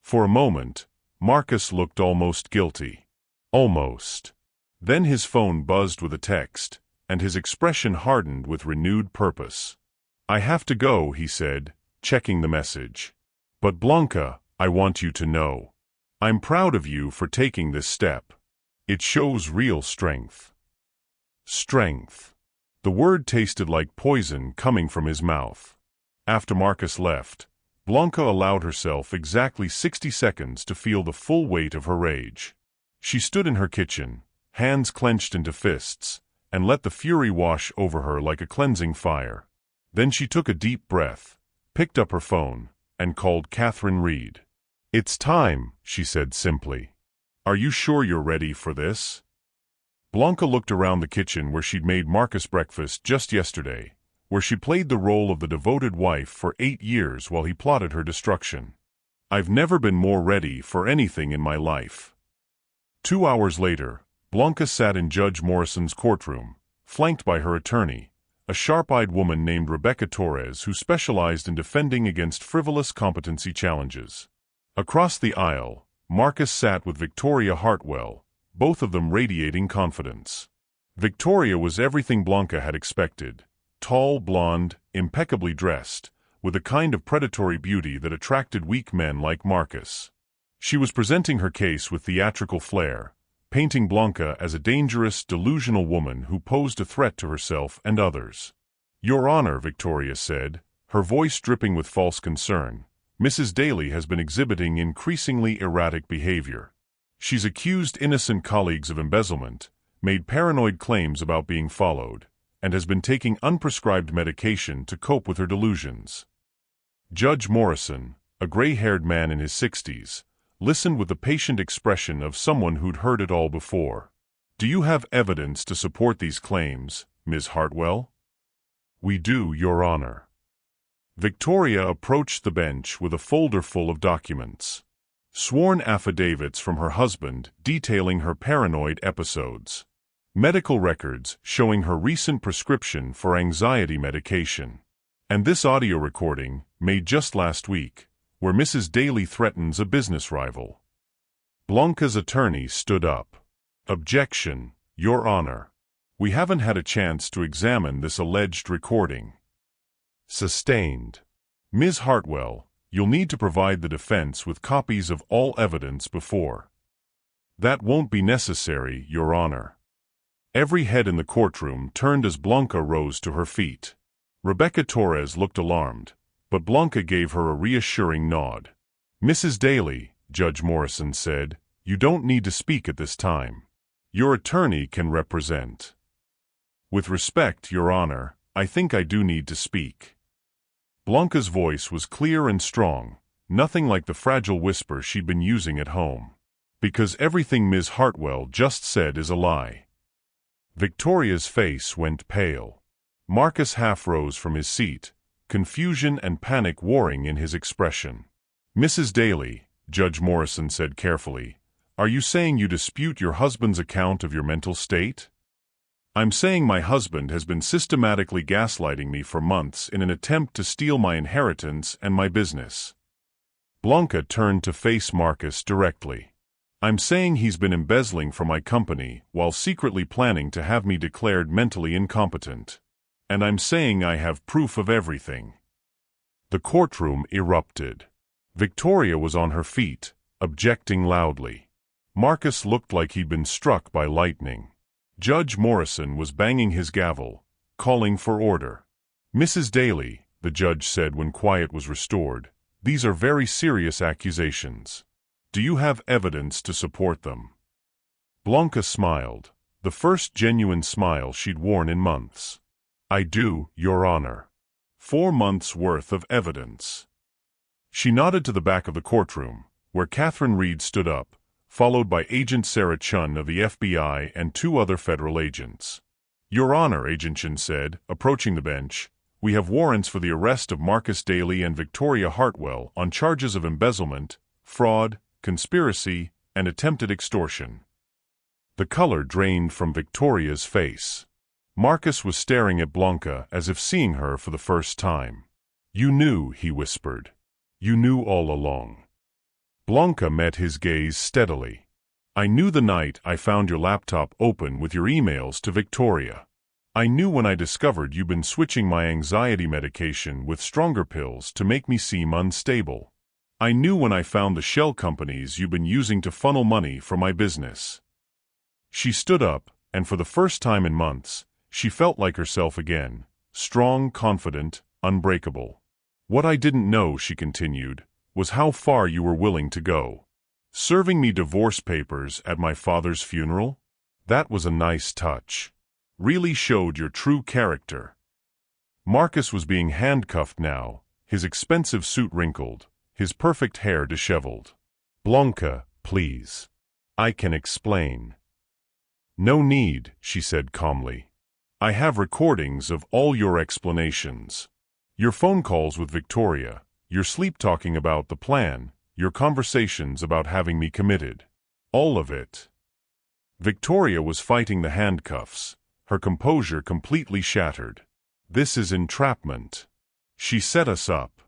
For a moment, Marcus looked almost guilty. Almost. Then his phone buzzed with a text, and his expression hardened with renewed purpose. I have to go, he said, checking the message. But Blanca, I want you to know. I'm proud of you for taking this step. It shows real strength. Strength. The word tasted like poison coming from his mouth. After Marcus left, Blanca allowed herself exactly 60 seconds to feel the full weight of her rage. She stood in her kitchen, hands clenched into fists, and let the fury wash over her like a cleansing fire. Then she took a deep breath, picked up her phone, and called Catherine Reed. It's time, she said simply. Are you sure you're ready for this? Blanca looked around the kitchen where she'd made Marcus breakfast just yesterday, where she played the role of the devoted wife for 8 years while he plotted her destruction. I've never been more ready for anything in my life. 2 hours later, Blanca sat in Judge Morrison's courtroom, flanked by her attorney, a sharp-eyed woman named Rebecca Torres who specialized in defending against frivolous competency challenges. Across the aisle, Marcus sat with Victoria Hartwell, both of them radiating confidence. Victoria was everything Blanca had expected, tall, blonde, impeccably dressed, with a kind of predatory beauty that attracted weak men like Marcus. She was presenting her case with theatrical flair, painting Blanca as a dangerous, delusional woman who posed a threat to herself and others. Your Honor, Victoria said, her voice dripping with false concern, Mrs. Daly has been exhibiting increasingly erratic behavior. She's accused innocent colleagues of embezzlement, made paranoid claims about being followed, and has been taking unprescribed medication to cope with her delusions. Judge Morrison, a gray-haired man in his 60s, listened with the patient expression of someone who'd heard it all before. Do you have evidence to support these claims, Ms. Hartwell? We do, Your Honor. Victoria approached the bench with a folder full of documents. Sworn affidavits from her husband detailing her paranoid episodes. Medical records showing her recent prescription for anxiety medication. And this audio recording, made just last week, where Mrs. Daly threatens a business rival. Blanca's attorney stood up. Objection, Your Honor. We haven't had a chance to examine this alleged recording. Sustained. Ms. Hartwell, you'll need to provide the defense with copies of all evidence before. That won't be necessary, Your Honor. Every head in the courtroom turned as Blanca rose to her feet. Rebecca Torres looked alarmed, but Blanca gave her a reassuring nod. Mrs. Daly, Judge Morrison said, you don't need to speak at this time. Your attorney can represent. With respect, Your Honor, I think I do need to speak. Blanca's voice was clear and strong, nothing like the fragile whisper she'd been using at home. Because everything Ms. Hartwell just said is a lie. Victoria's face went pale. Marcus half rose from his seat, confusion and panic warring in his expression. Mrs. Daly, Judge Morrison said carefully, are you saying you dispute your husband's account of your mental state? I'm saying my husband has been systematically gaslighting me for months in an attempt to steal my inheritance and my business. Blanca turned to face Marcus directly. I'm saying he's been embezzling from my company while secretly planning to have me declared mentally incompetent. And I'm saying I have proof of everything." The courtroom erupted. Victoria was on her feet, objecting loudly. Marcus looked like he'd been struck by lightning. Judge Morrison was banging his gavel, calling for order. "Mrs. Daly," the judge said when quiet was restored, "these are very serious accusations. Do you have evidence to support them?" Blanca smiled, the first genuine smile she'd worn in months. "I do, Your Honor. 4 months' worth of evidence." She nodded to the back of the courtroom, where Catherine Reed stood up, followed by Agent Sarah Chun of the FBI and 2 other federal agents. "Your Honor," Agent Chun said, approaching the bench, "we have warrants for the arrest of Marcus Daly and Victoria Hartwell on charges of embezzlement, fraud, conspiracy, and attempted extortion." The color drained from Victoria's face. Marcus was staring at Blanca as if seeing her for the first time. "You knew," he whispered. "You knew all along." Blanca met his gaze steadily. "I knew the night I found your laptop open with your emails to Victoria. I knew when I discovered you'd been switching my anxiety medication with stronger pills to make me seem unstable. I knew when I found the shell companies you'd been using to funnel money for my business." She stood up, and for the first time in months, she felt like herself again, strong, confident, unbreakable. "What I didn't know," she continued, "was how far you were willing to go. Serving me divorce papers at my father's funeral? That was a nice touch. Really showed your true character." Marcus was being handcuffed now, his expensive suit wrinkled, his perfect hair disheveled. "Blanca, please. I can explain." "No need," she said calmly. "I have recordings of all your explanations. Your phone calls with Victoria, your sleep-talking about the plan, your conversations about having me committed. All of it." Victoria was fighting the handcuffs, her composure completely shattered. "This is entrapment. She set us up."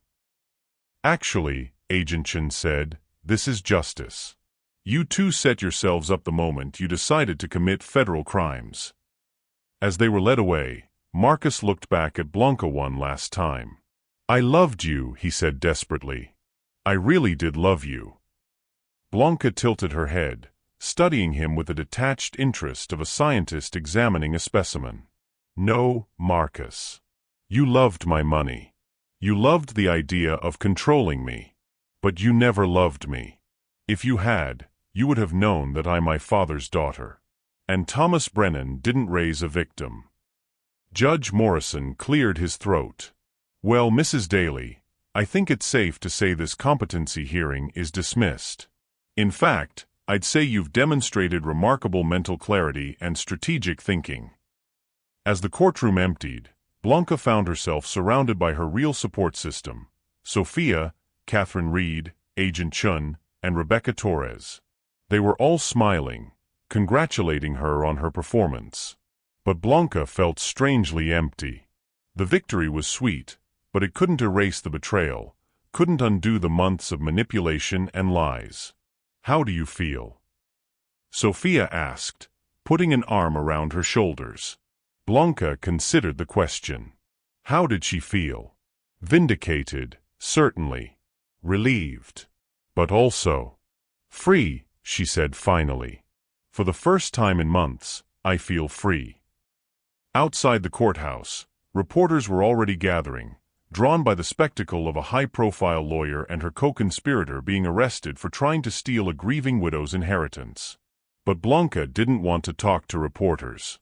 "Actually," Agent Chun said, "this is justice. You 2 set yourselves up the moment you decided to commit federal crimes." As they were led away, Marcus looked back at Blanca one last time. "I loved you," he said desperately. "I really did love you." Blanca tilted her head, studying him with the detached interest of a scientist examining a specimen. "No, Marcus. You loved my money. You loved the idea of controlling me. But you never loved me. If you had, you would have known that I'm my father's daughter. And Thomas Brennan didn't raise a victim." Judge Morrison cleared his throat. "Well, Mrs. Daly, I think it's safe to say this competency hearing is dismissed. In fact, I'd say you've demonstrated remarkable mental clarity and strategic thinking." As the courtroom emptied, Blanca found herself surrounded by her real support system: Sophia, Catherine Reed, Agent Chun, and Rebecca Torres. They were all smiling, congratulating her on her performance. But Blanca felt strangely empty. The victory was sweet, but it couldn't erase the betrayal, couldn't undo the months of manipulation and lies. "How do you feel?" Sophia asked, putting an arm around her shoulders. Blanca considered the question. How did she feel? Vindicated, certainly. Relieved. But also free, she said finally. "For the first time in months, I feel free." Outside the courthouse, reporters were already gathering, drawn by the spectacle of a high-profile lawyer and her co-conspirator being arrested for trying to steal a grieving widow's inheritance. But Blanca didn't want to talk to reporters.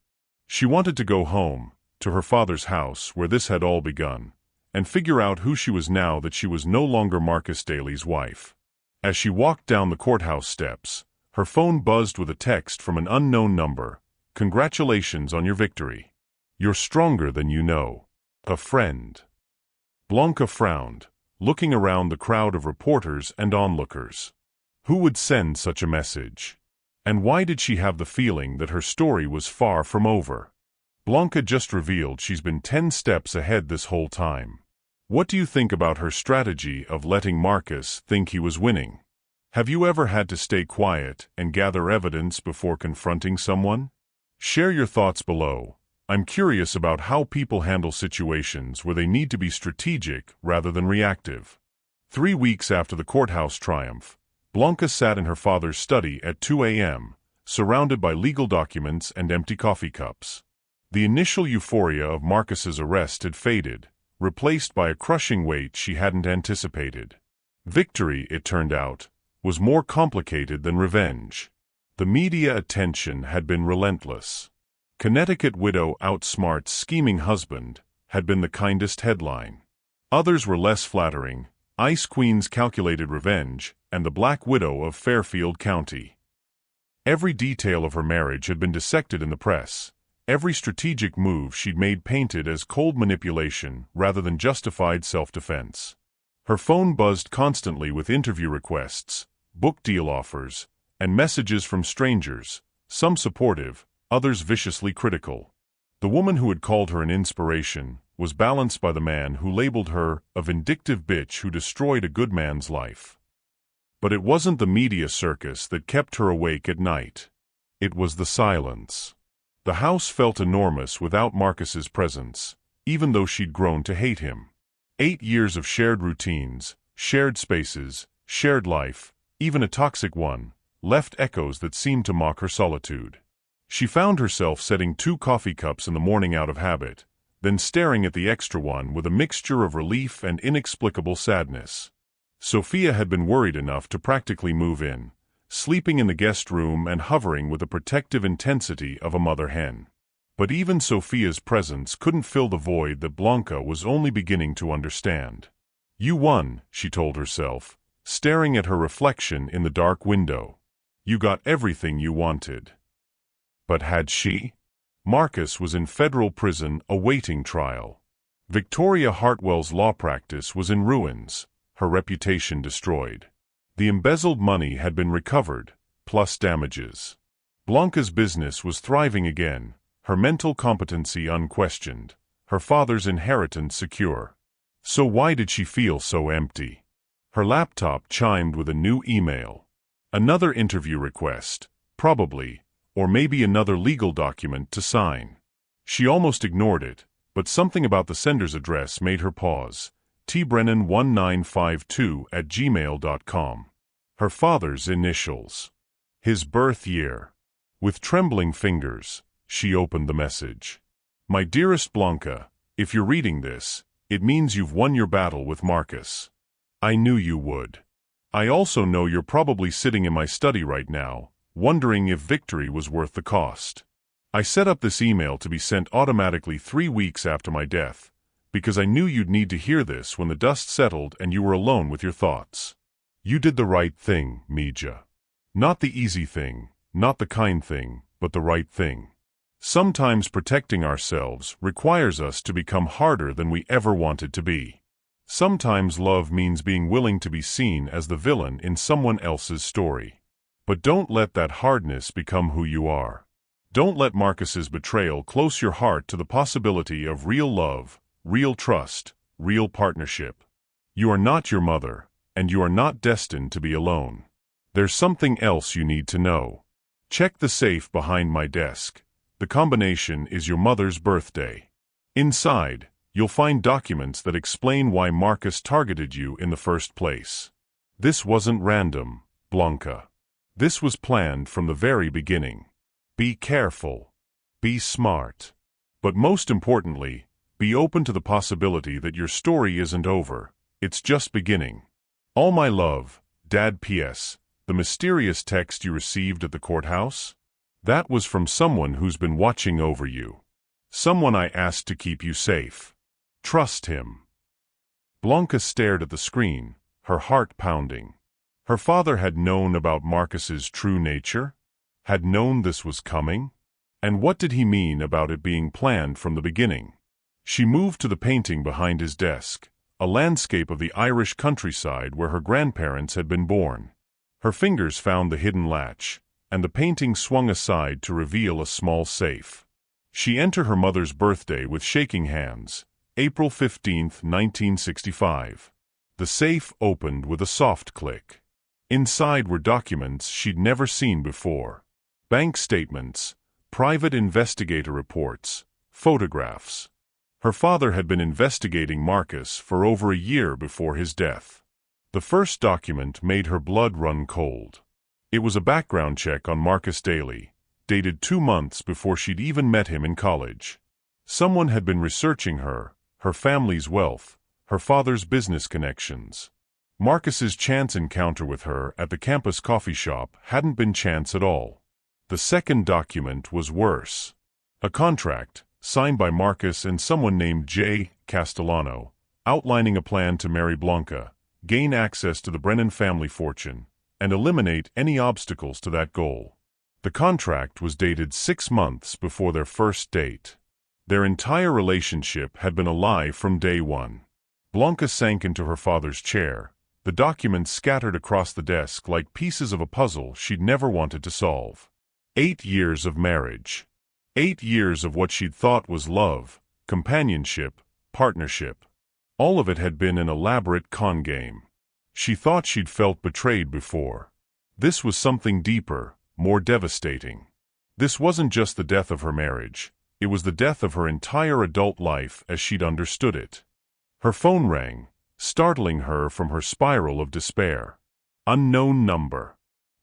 She wanted to go home, to her father's house where this had all begun, and figure out who she was now that she was no longer Marcus Daly's wife. As she walked down the courthouse steps, her phone buzzed with a text from an unknown number. "Congratulations on your victory. You're stronger than you know. A friend." Blanca frowned, looking around the crowd of reporters and onlookers. Who would send such a message? And why did she have the feeling that her story was far from over? Blanca just revealed she's been 10 steps ahead this whole time. What do you think about her strategy of letting Marcus think he was winning? Have you ever had to stay quiet and gather evidence before confronting someone? Share your thoughts below. I'm curious about how people handle situations where they need to be strategic rather than reactive. 3 weeks after the courthouse triumph, Blanca sat in her father's study at 2 a.m., surrounded by legal documents and empty coffee cups. The initial euphoria of Marcus's arrest had faded, replaced by a crushing weight she hadn't anticipated. Victory, it turned out, was more complicated than revenge. The media attention had been relentless. "Connecticut widow outsmarts scheming husband" had been the kindest headline. Others were less flattering: Ice Queen's calculated revenge, and the Black Widow of Fairfield County. Every detail of her marriage had been dissected in the press, every strategic move she'd made painted as cold manipulation rather than justified self-defense. Her phone buzzed constantly with interview requests, book deal offers, and messages from strangers, some supportive, others viciously critical. The woman who had called her an inspiration was balanced by the man who labeled her a vindictive bitch who destroyed a good man's life. But it wasn't the media circus that kept her awake at night. It was the silence. The house felt enormous without Marcus's presence, even though she'd grown to hate him. 8 years of shared routines, shared spaces, shared life, even a toxic one, left echoes that seemed to mock her solitude. She found herself setting 2 coffee cups in the morning out of habit, then staring at the extra one with a mixture of relief and inexplicable sadness. Sophia had been worried enough to practically move in, sleeping in the guest room and hovering with the protective intensity of a mother hen. But even Sophia's presence couldn't fill the void that Blanca was only beginning to understand. "You won," she told herself, staring at her reflection in the dark window. "You got everything you wanted." But had she? Marcus was in federal prison awaiting trial. Victoria Hartwell's law practice was in ruins, her reputation destroyed. The embezzled money had been recovered, plus damages. Blanca's business was thriving again, her mental competency unquestioned, her father's inheritance secure. So why did she feel so empty? Her laptop chimed with a new email. Another interview request, probably, or maybe another legal document to sign. She almost ignored it, but something about the sender's address made her pause. tbrennan1952@gmail.com. Her father's initials. His birth year. With trembling fingers, she opened the message. "My dearest Blanca, if you're reading this, it means you've won your battle with Marcus. I knew you would. I also know you're probably sitting in my study right now, wondering if victory was worth the cost. I set up this email to be sent automatically 3 weeks after my death, because I knew you'd need to hear this when the dust settled and you were alone with your thoughts. You did the right thing, Mija. Not the easy thing, not the kind thing, but the right thing. Sometimes protecting ourselves requires us to become harder than we ever wanted to be. Sometimes love means being willing to be seen as the villain in someone else's story. But don't let that hardness become who you are. Don't let Marcus's betrayal close your heart to the possibility of real love, real trust, real partnership. You are not your mother, and you are not destined to be alone. There's something else you need to know. Check the safe behind my desk. The combination is your mother's birthday. Inside, you'll find documents that explain why Marcus targeted you in the first place. This wasn't random, Blanca. This was planned from the very beginning. Be careful. Be smart. But most importantly, be open to the possibility that your story isn't over. It's just beginning. All my love, Dad. P.S. The mysterious text you received at the courthouse? That was from someone who's been watching over you. Someone I asked to keep you safe. Trust him. Blanca stared at the screen, her heart pounding. Her father had known about Marcus's true nature? Had known this was coming? And what did he mean about it being planned from the beginning? She moved to the painting behind his desk, a landscape of the Irish countryside where her grandparents had been born. Her fingers found the hidden latch, and the painting swung aside to reveal a small safe. She entered her mother's birthday with shaking hands, April 15, 1965. The safe opened with a soft click. Inside were documents she'd never seen before. Bank statements, private investigator reports, photographs. Her father had been investigating Marcus for over a year before his death. The first document made her blood run cold. It was a background check on Marcus Daly, dated 2 months before she'd even met him in college. Someone had been researching her family's wealth, her father's business connections. Marcus's chance encounter with her at the campus coffee shop hadn't been chance at all. The second document was worse. A contract, signed by Marcus and someone named J. Castellano, outlining a plan to marry Blanca, gain access to the Brennan family fortune, and eliminate any obstacles to that goal. The contract was dated 6 months before their first date. Their entire relationship had been a lie from day one. Blanca sank into her father's chair, the documents scattered across the desk like pieces of a puzzle she'd never wanted to solve. 8 years of marriage. 8 years of what she'd thought was love, companionship, partnership. All of it had been an elaborate con game. She thought she'd felt betrayed before. This was something deeper, more devastating. This wasn't just the death of her marriage, it was the death of her entire adult life as she'd understood it. Her phone rang, startling her from her spiral of despair. Unknown number.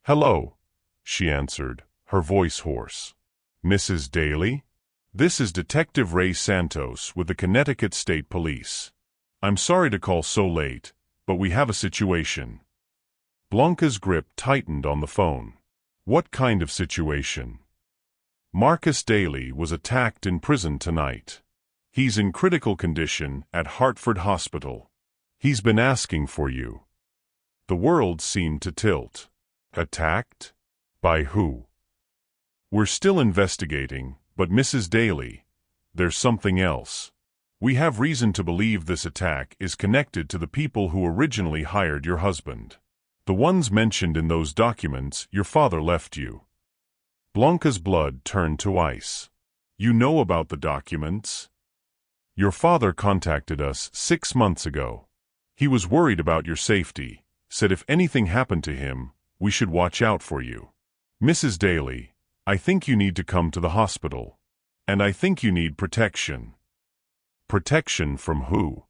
"Hello," she answered, her voice hoarse. "Mrs. Daly? This is Detective Ray Santos with the Connecticut State Police. I'm sorry to call so late, but we have a situation." Blanca's grip tightened on the phone. What kind of situation? Marcus Daly was attacked in prison tonight. He's in critical condition at Hartford Hospital. He's been asking for you. The world seemed to tilt. Attacked? By who? We're still investigating, but Mrs. Daly, there's something else. We have reason to believe this attack is connected to the people who originally hired your husband. The ones mentioned in those documents your father left you. Blanca's blood turned to ice. You know about the documents? Your father contacted us 6 months ago. He was worried about your safety, said if anything happened to him, we should watch out for you. Mrs. Daly, I think you need to come to the hospital. And I think you need protection. Protection from who?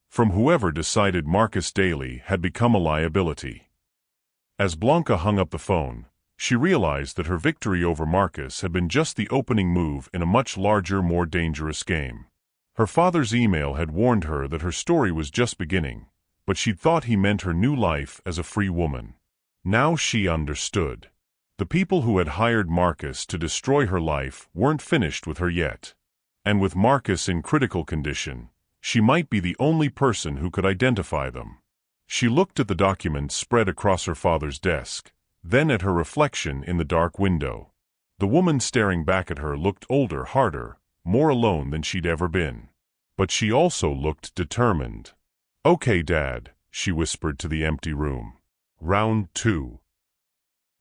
From whoever decided Marcus Daly had become a liability. As Blanca hung up the phone, she realized that her victory over Marcus had been just the opening move in a much larger, more dangerous game. Her father's email had warned her that her story was just beginning, but she'd thought he meant her new life as a free woman. Now she understood. The people who had hired Marcus to destroy her life weren't finished with her yet. And with Marcus in critical condition, she might be the only person who could identify them. She looked at the documents spread across her father's desk, then at her reflection in the dark window. The woman staring back at her looked older, harder, more alone than she'd ever been. But she also looked determined. "Okay, Dad," she whispered to the empty room. Round 2.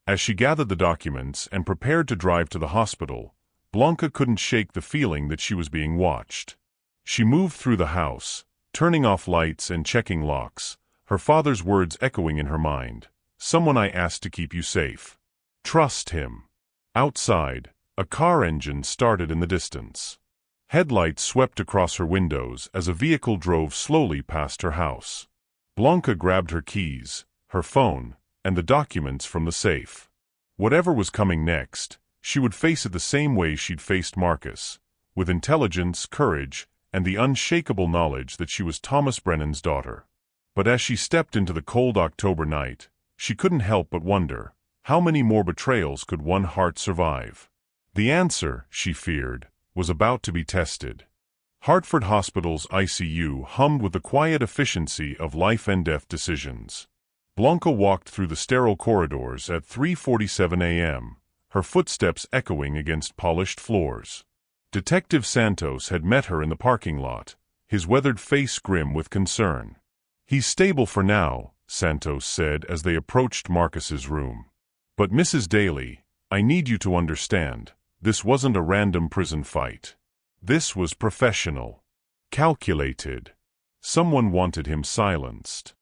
As she gathered the documents and prepared to drive to the hospital, Blanca couldn't shake the feeling that she was being watched. She moved through the house, turning off lights and checking locks, her father's words echoing in her mind. "Someone I asked to keep you safe. Trust him." Outside, a car engine started in the distance. Headlights swept across her windows as a vehicle drove slowly past her house. Blanca grabbed her keys, her phone, and the documents from the safe. Whatever was coming next, she would face it the same way she'd faced Marcus, with intelligence, courage, and the unshakable knowledge that she was Thomas Brennan's daughter. But as she stepped into the cold October night, she couldn't help but wonder, how many more betrayals could one heart survive? The answer, she feared, was about to be tested. Hartford Hospital's ICU hummed with the quiet efficiency of life-and-death decisions. Blanca walked through the sterile corridors at 3:47 a.m., her footsteps echoing against polished floors. Detective Santos had met her in the parking lot, his weathered face grim with concern. "He's stable for now," Santos said as they approached Marcus's room. "But Mrs. Daly, I need you to understand, this wasn't a random prison fight. This was professional. Calculated. Someone wanted him silenced."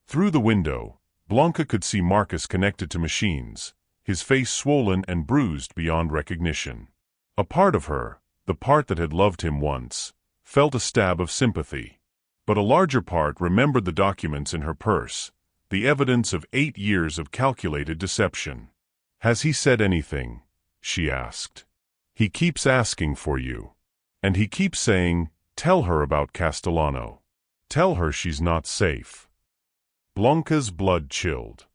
Through the window, Blanca could see Marcus connected to machines, his face swollen and bruised beyond recognition. A part of her, the part that had loved him once, felt a stab of sympathy. But a larger part remembered the documents in her purse, the evidence of 8 years of calculated deception. "Has he said anything?" she asked. "He keeps asking for you. And he keeps saying, 'Tell her about Castellano. Tell her she's not safe.'" Blanca's blood chilled.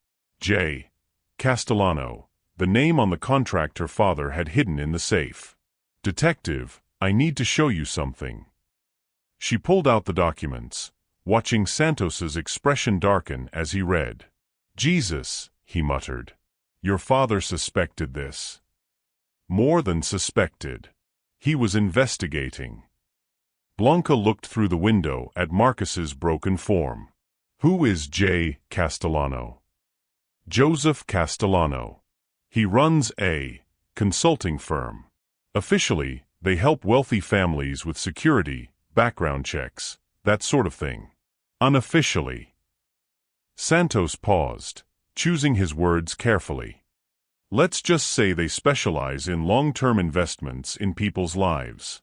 J. Castellano, the name on the contract her father had hidden in the safe. "Detective, I need to show you something." She pulled out the documents, watching Santos's expression darken as he read. "Jesus," he muttered. "Your father suspected this." More than suspected. He was investigating. Blanca looked through the window at Marcus's broken form. "Who is J. Castellano?" "Joseph Castellano. He runs a consulting firm. Officially, they help wealthy families with security, background checks, that sort of thing. Unofficially." Santos paused, choosing his words carefully. "Let's just say they specialize in long-term investments in people's lives."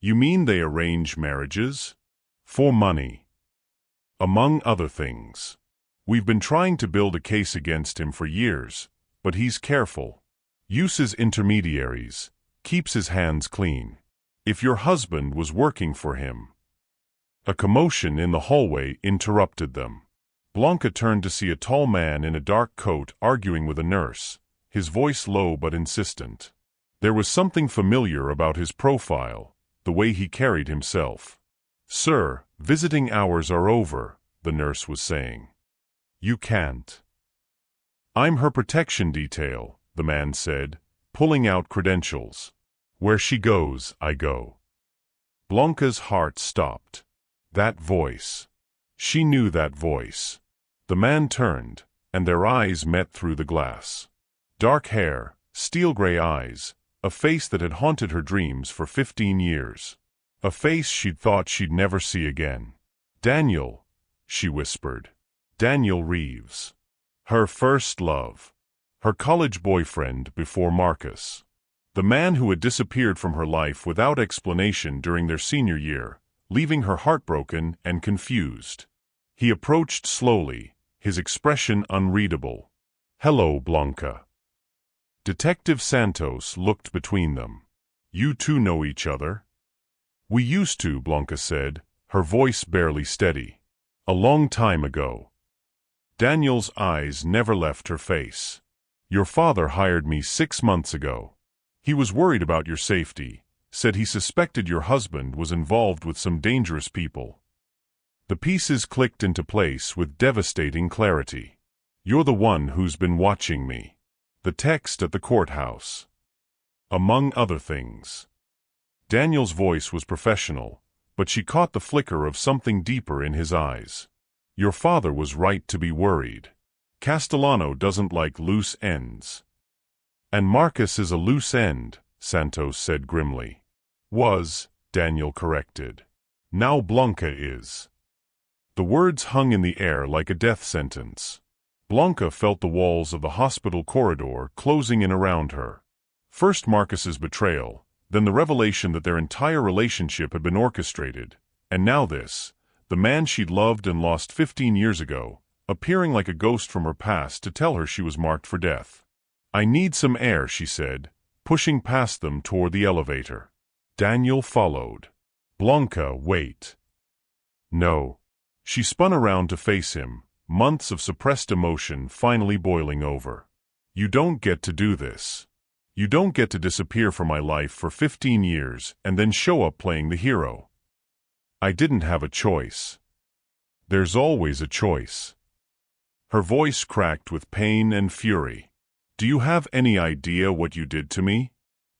"You mean they arrange marriages?" "For money. Among other things. We've been trying to build a case against him for years, but he's careful. Uses intermediaries, keeps his hands clean. If your husband was working for him—" A commotion in the hallway interrupted them. Blanca turned to see a tall man in a dark coat arguing with a nurse, his voice low but insistent. There was something familiar about his profile, the way he carried himself. "Sir, visiting hours are over," the nurse was saying. "You can't." "I'm her protection detail," the man said, pulling out credentials. "Where she goes, I go." Blanca's heart stopped. That voice. She knew that voice. The man turned, and their eyes met through the glass. Dark hair, steel-gray eyes, a face that had haunted her dreams for 15 years. A face she'd thought she'd never see again. "Daniel," she whispered. "Daniel Reeves." Her first love. Her college boyfriend before Marcus. The man who had disappeared from her life without explanation during their senior year, leaving her heartbroken and confused. He approached slowly, his expression unreadable. "Hello, Blanca." Detective Santos looked between them. "You two know each other?" "We used to," Blanca said, her voice barely steady. "A long time ago." Daniel's eyes never left her face. "Your father hired me 6 months ago. He was worried about your safety, said he suspected your husband was involved with some dangerous people." The pieces clicked into place with devastating clarity. "You're the one who's been watching me." The text at the courthouse. "Among other things." Daniel's voice was professional, but she caught the flicker of something deeper in his eyes. "Your father was right to be worried. Castellano doesn't like loose ends." "And Marcus is a loose end," Santos said grimly. "Was," Daniel corrected. "Now Blanca is." The words hung in the air like a death sentence. Blanca felt the walls of the hospital corridor closing in around her. First Marcus's betrayal, then the revelation that their entire relationship had been orchestrated, and now this, the man she'd loved and lost 15 years ago, appearing like a ghost from her past to tell her she was marked for death. "I need some air," she said, pushing past them toward the elevator. Daniel followed. "Blanca, wait." "No." She spun around to face him, months of suppressed emotion finally boiling over. "You don't get to do this. You don't get to disappear from my life for 15 years and then show up playing the hero." "I didn't have a choice." "There's always a choice." Her voice cracked with pain and fury. "Do you have any idea what you did to me?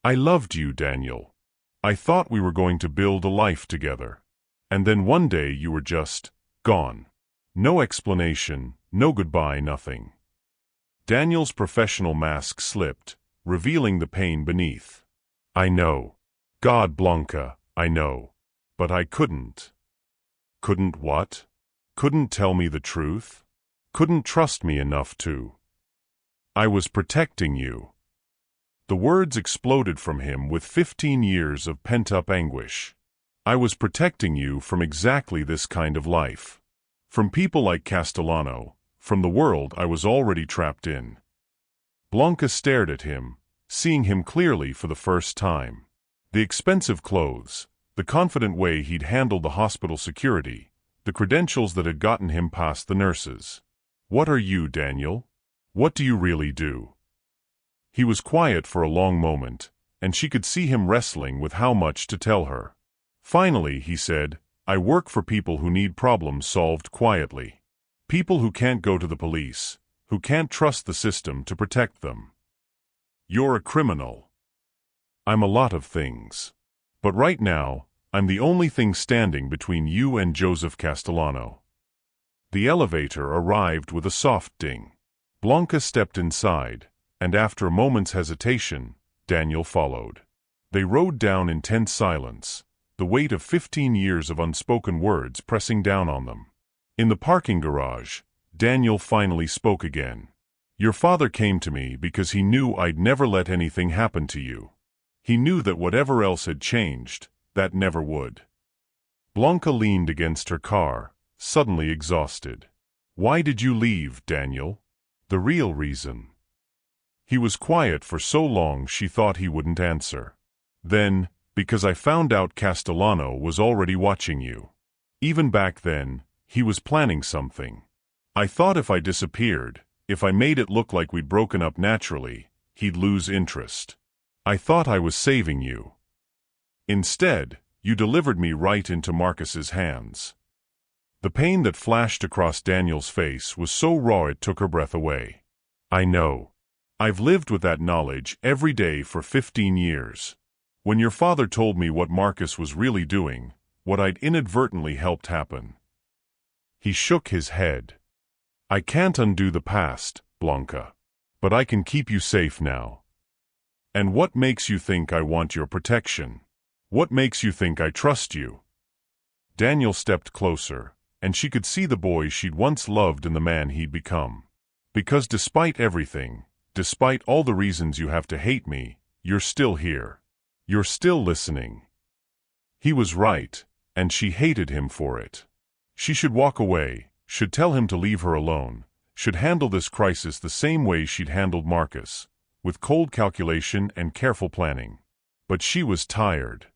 I loved you, Daniel. I thought we were going to build a life together. And then one day you were just gone. No explanation, no goodbye, nothing." Daniel's professional mask slipped, revealing the pain beneath. "I know. God, Blanca, I know. But I couldn't." "Couldn't what?" "Couldn't tell me the truth. Couldn't trust me enough to." "I was protecting you." The words exploded from him with 15 years of pent-up anguish. I was protecting you from exactly this kind of life. From people like Castellano, from the world I was already trapped in. Blanca stared at him, seeing him clearly for the first time. The expensive clothes, the confident way he'd handled the hospital security, the credentials that had gotten him past the nurses. What are you, Daniel? What do you really do? He was quiet for a long moment, and she could see him wrestling with how much to tell her. Finally, he said, I work for people who need problems solved quietly. People who can't go to the police, who can't trust the system to protect them. You're a criminal. I'm a lot of things. But right now, I'm the only thing standing between you and Joseph Castellano. The elevator arrived with a soft ding. Blanca stepped inside, and after a moment's hesitation, Daniel followed. They rode down in tense silence, the weight of 15 years of unspoken words pressing down on them. In the parking garage, Daniel finally spoke again. Your father came to me because he knew I'd never let anything happen to you. He knew that whatever else had changed, that never would. Blanca leaned against her car, suddenly exhausted. Why did you leave, Daniel? The real reason. He was quiet for so long she thought he wouldn't answer. Then, because I found out Castellano was already watching you. Even back then, he was planning something. I thought if I disappeared, if I made it look like we'd broken up naturally, he'd lose interest. I thought I was saving you. Instead, you delivered me right into Marcus's hands. The pain that flashed across Daniel's face was so raw it took her breath away. I know. I've lived with that knowledge every day for 15 years. When your father told me what Marcus was really doing, what I'd inadvertently helped happen. He shook his head. I can't undo the past, Blanca. But I can keep you safe now. And what makes you think I want your protection? What makes you think I trust you? Daniel stepped closer, and she could see the boy she'd once loved in the man he'd become. Because despite everything, despite all the reasons you have to hate me, you're still here. You're still listening. He was right, and she hated him for it. She should walk away, should tell him to leave her alone, should handle this crisis the same way she'd handled Marcus, with cold calculation and careful planning. But she was tired.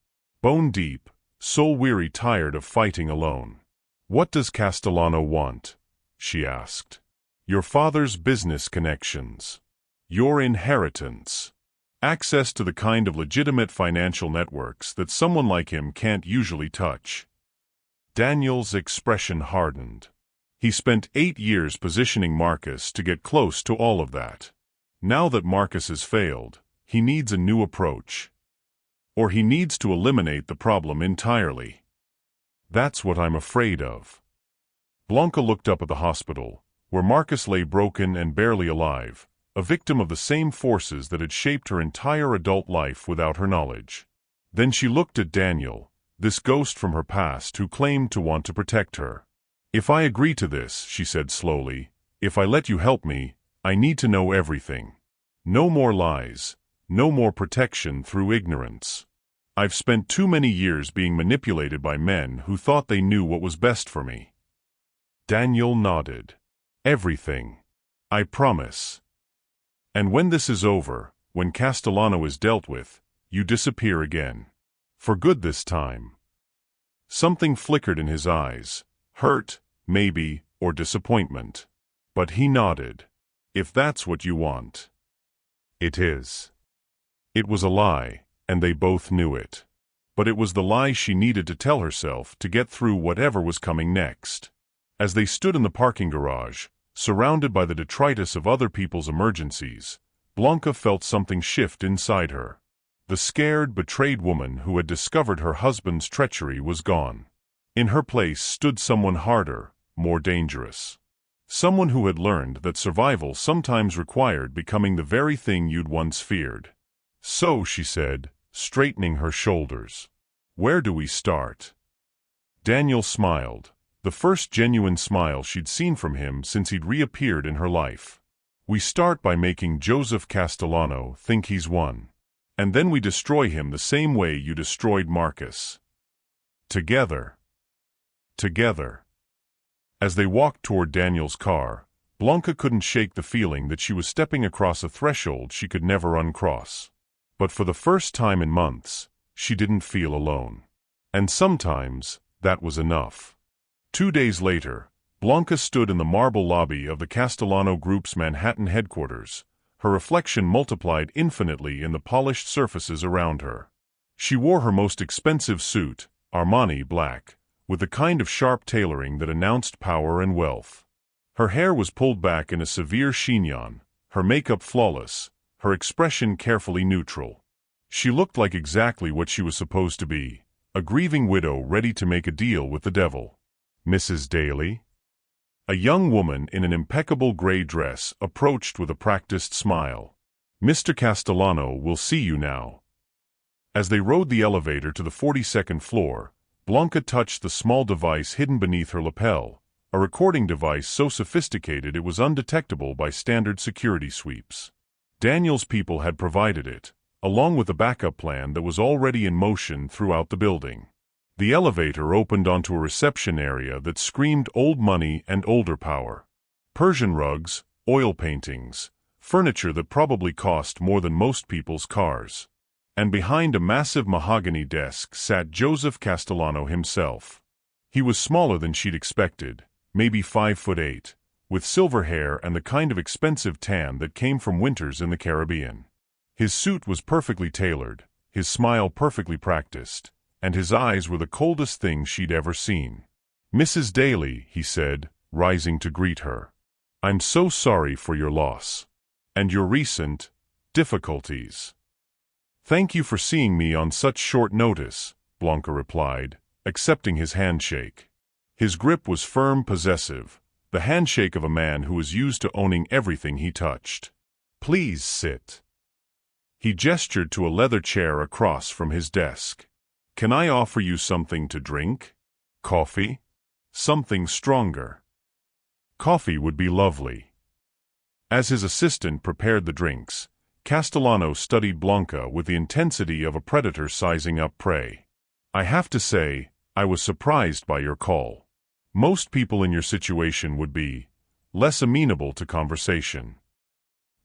Bone deep, soul-weary, tired of fighting alone. What does Castellano want? She asked. Your father's business connections. Your inheritance. Access to the kind of legitimate financial networks that someone like him can't usually touch. Daniel's expression hardened. He spent 8 years positioning Marcus to get close to all of that. Now that Marcus has failed, he needs a new approach. Or he needs to eliminate the problem entirely. That's what I'm afraid of. Blanca looked up at the hospital, where Marcus lay broken and barely alive, a victim of the same forces that had shaped her entire adult life without her knowledge. Then she looked at Daniel, this ghost from her past who claimed to want to protect her. If I agree to this, she said slowly, if I let you help me, I need to know everything. No more lies, no more protection through ignorance. I've spent too many years being manipulated by men who thought they knew what was best for me. Daniel nodded. Everything. I promise. And when this is over, when Castellano is dealt with, you disappear again. For good this time. Something flickered in his eyes, hurt, maybe, or disappointment. But he nodded. If that's what you want. It is. It was a lie, and they both knew it. But it was the lie she needed to tell herself to get through whatever was coming next. As they stood in the parking garage, surrounded by the detritus of other people's emergencies, Blanca felt something shift inside her. The scared, betrayed woman who had discovered her husband's treachery was gone. In her place stood someone harder, more dangerous. Someone who had learned that survival sometimes required becoming the very thing you'd once feared. So, she said, straightening her shoulders. Where do we start? Daniel smiled, the first genuine smile she'd seen from him since he'd reappeared in her life. We start by making Joseph Castellano think he's won. And then we destroy him the same way you destroyed Marcus. Together. Together. As they walked toward Daniel's car, Blanca couldn't shake the feeling that she was stepping across a threshold she could never uncross. But for the first time in months, she didn't feel alone. And sometimes, that was enough. 2 days later, Blanca stood in the marble lobby of the Castellano Group's Manhattan headquarters, her reflection multiplied infinitely in the polished surfaces around her. She wore her most expensive suit, Armani black, with the kind of sharp tailoring that announced power and wealth. Her hair was pulled back in a severe chignon, her makeup flawless, her expression carefully neutral. She looked like exactly what she was supposed to be, a grieving widow ready to make a deal with the devil. Mrs. Daly? A young woman in an impeccable gray dress approached with a practiced smile. Mr. Castellano will see you now. As they rode the elevator to the 42nd floor, Blanca touched the small device hidden beneath her lapel, a recording device so sophisticated it was undetectable by standard security sweeps. Daniel's people had provided it, along with a backup plan that was already in motion throughout the building. The elevator opened onto a reception area that screamed old money and older power. Persian rugs, oil paintings, furniture that probably cost more than most people's cars. And behind a massive mahogany desk sat Joseph Castellano himself. He was smaller than she'd expected, maybe 5'8", with silver hair and the kind of expensive tan that came from winters in the Caribbean. His suit was perfectly tailored, his smile perfectly practiced, and his eyes were the coldest thing she'd ever seen. "Mrs. Daly," he said, rising to greet her. "I'm so sorry for your loss. And your recent difficulties." "Thank you for seeing me on such short notice," Blanca replied, accepting his handshake. His grip was firm, possessive, the handshake of a man who was used to owning everything he touched. "Please sit." He gestured to a leather chair across from his desk. "Can I offer you something to drink? Coffee? Something stronger?" Coffee would be lovely. As his assistant prepared the drinks, Castellano studied Blanca with the intensity of a predator sizing up prey. "I have to say, I was surprised by your call. Most people in your situation would be less amenable to conversation."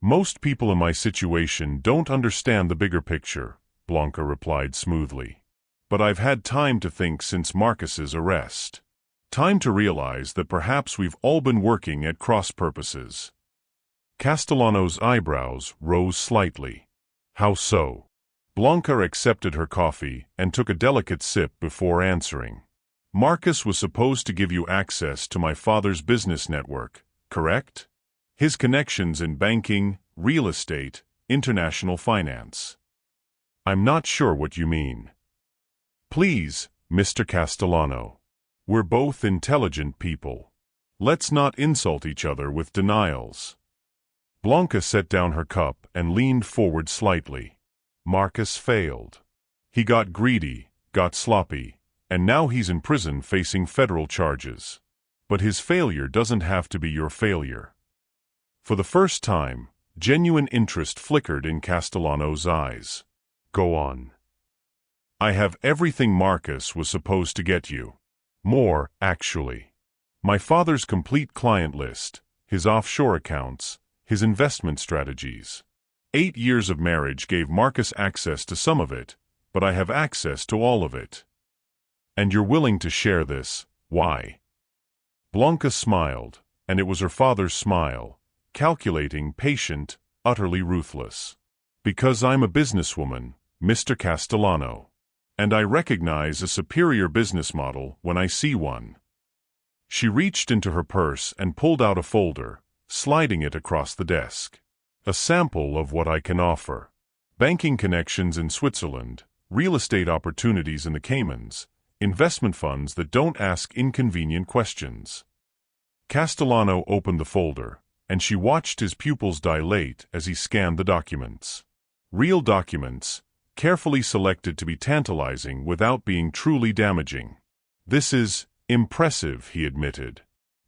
"Most people in my situation don't understand the bigger picture," Blanca replied smoothly. "But I've had time to think since Marcus's arrest. Time to realize that perhaps we've all been working at cross purposes." Castellano's eyebrows rose slightly. "How so?" Blanca accepted her coffee and took a delicate sip before answering. "Marcus was supposed to give you access to my father's business network, correct? His connections in banking, real estate, international finance." "I'm not sure what you mean." "Please, Mr. Castellano. We're both intelligent people. Let's not insult each other with denials." Blanca set down her cup and leaned forward slightly. "Marcus failed. He got greedy, got sloppy, and now he's in prison facing federal charges. But his failure doesn't have to be your failure." For the first time, genuine interest flickered in Castellano's eyes. "Go on." "I have everything Marcus was supposed to get you. More, actually. My father's complete client list, his offshore accounts, his investment strategies. 8 years of marriage gave Marcus access to some of it, but I have access to all of it." "And you're willing to share this, why?" Blanca smiled, and it was her father's smile, calculating, patient, utterly ruthless. "Because I'm a businesswoman, Mr. Castellano. And I recognize a superior business model when I see one." She reached into her purse and pulled out a folder, sliding it across the desk. "A sample of what I can offer. Banking connections in Switzerland, real estate opportunities in the Caymans, investment funds that don't ask inconvenient questions." Castellano opened the folder, and she watched his pupils dilate as he scanned the documents. Real documents, carefully selected to be tantalizing without being truly damaging. "This is impressive," he admitted.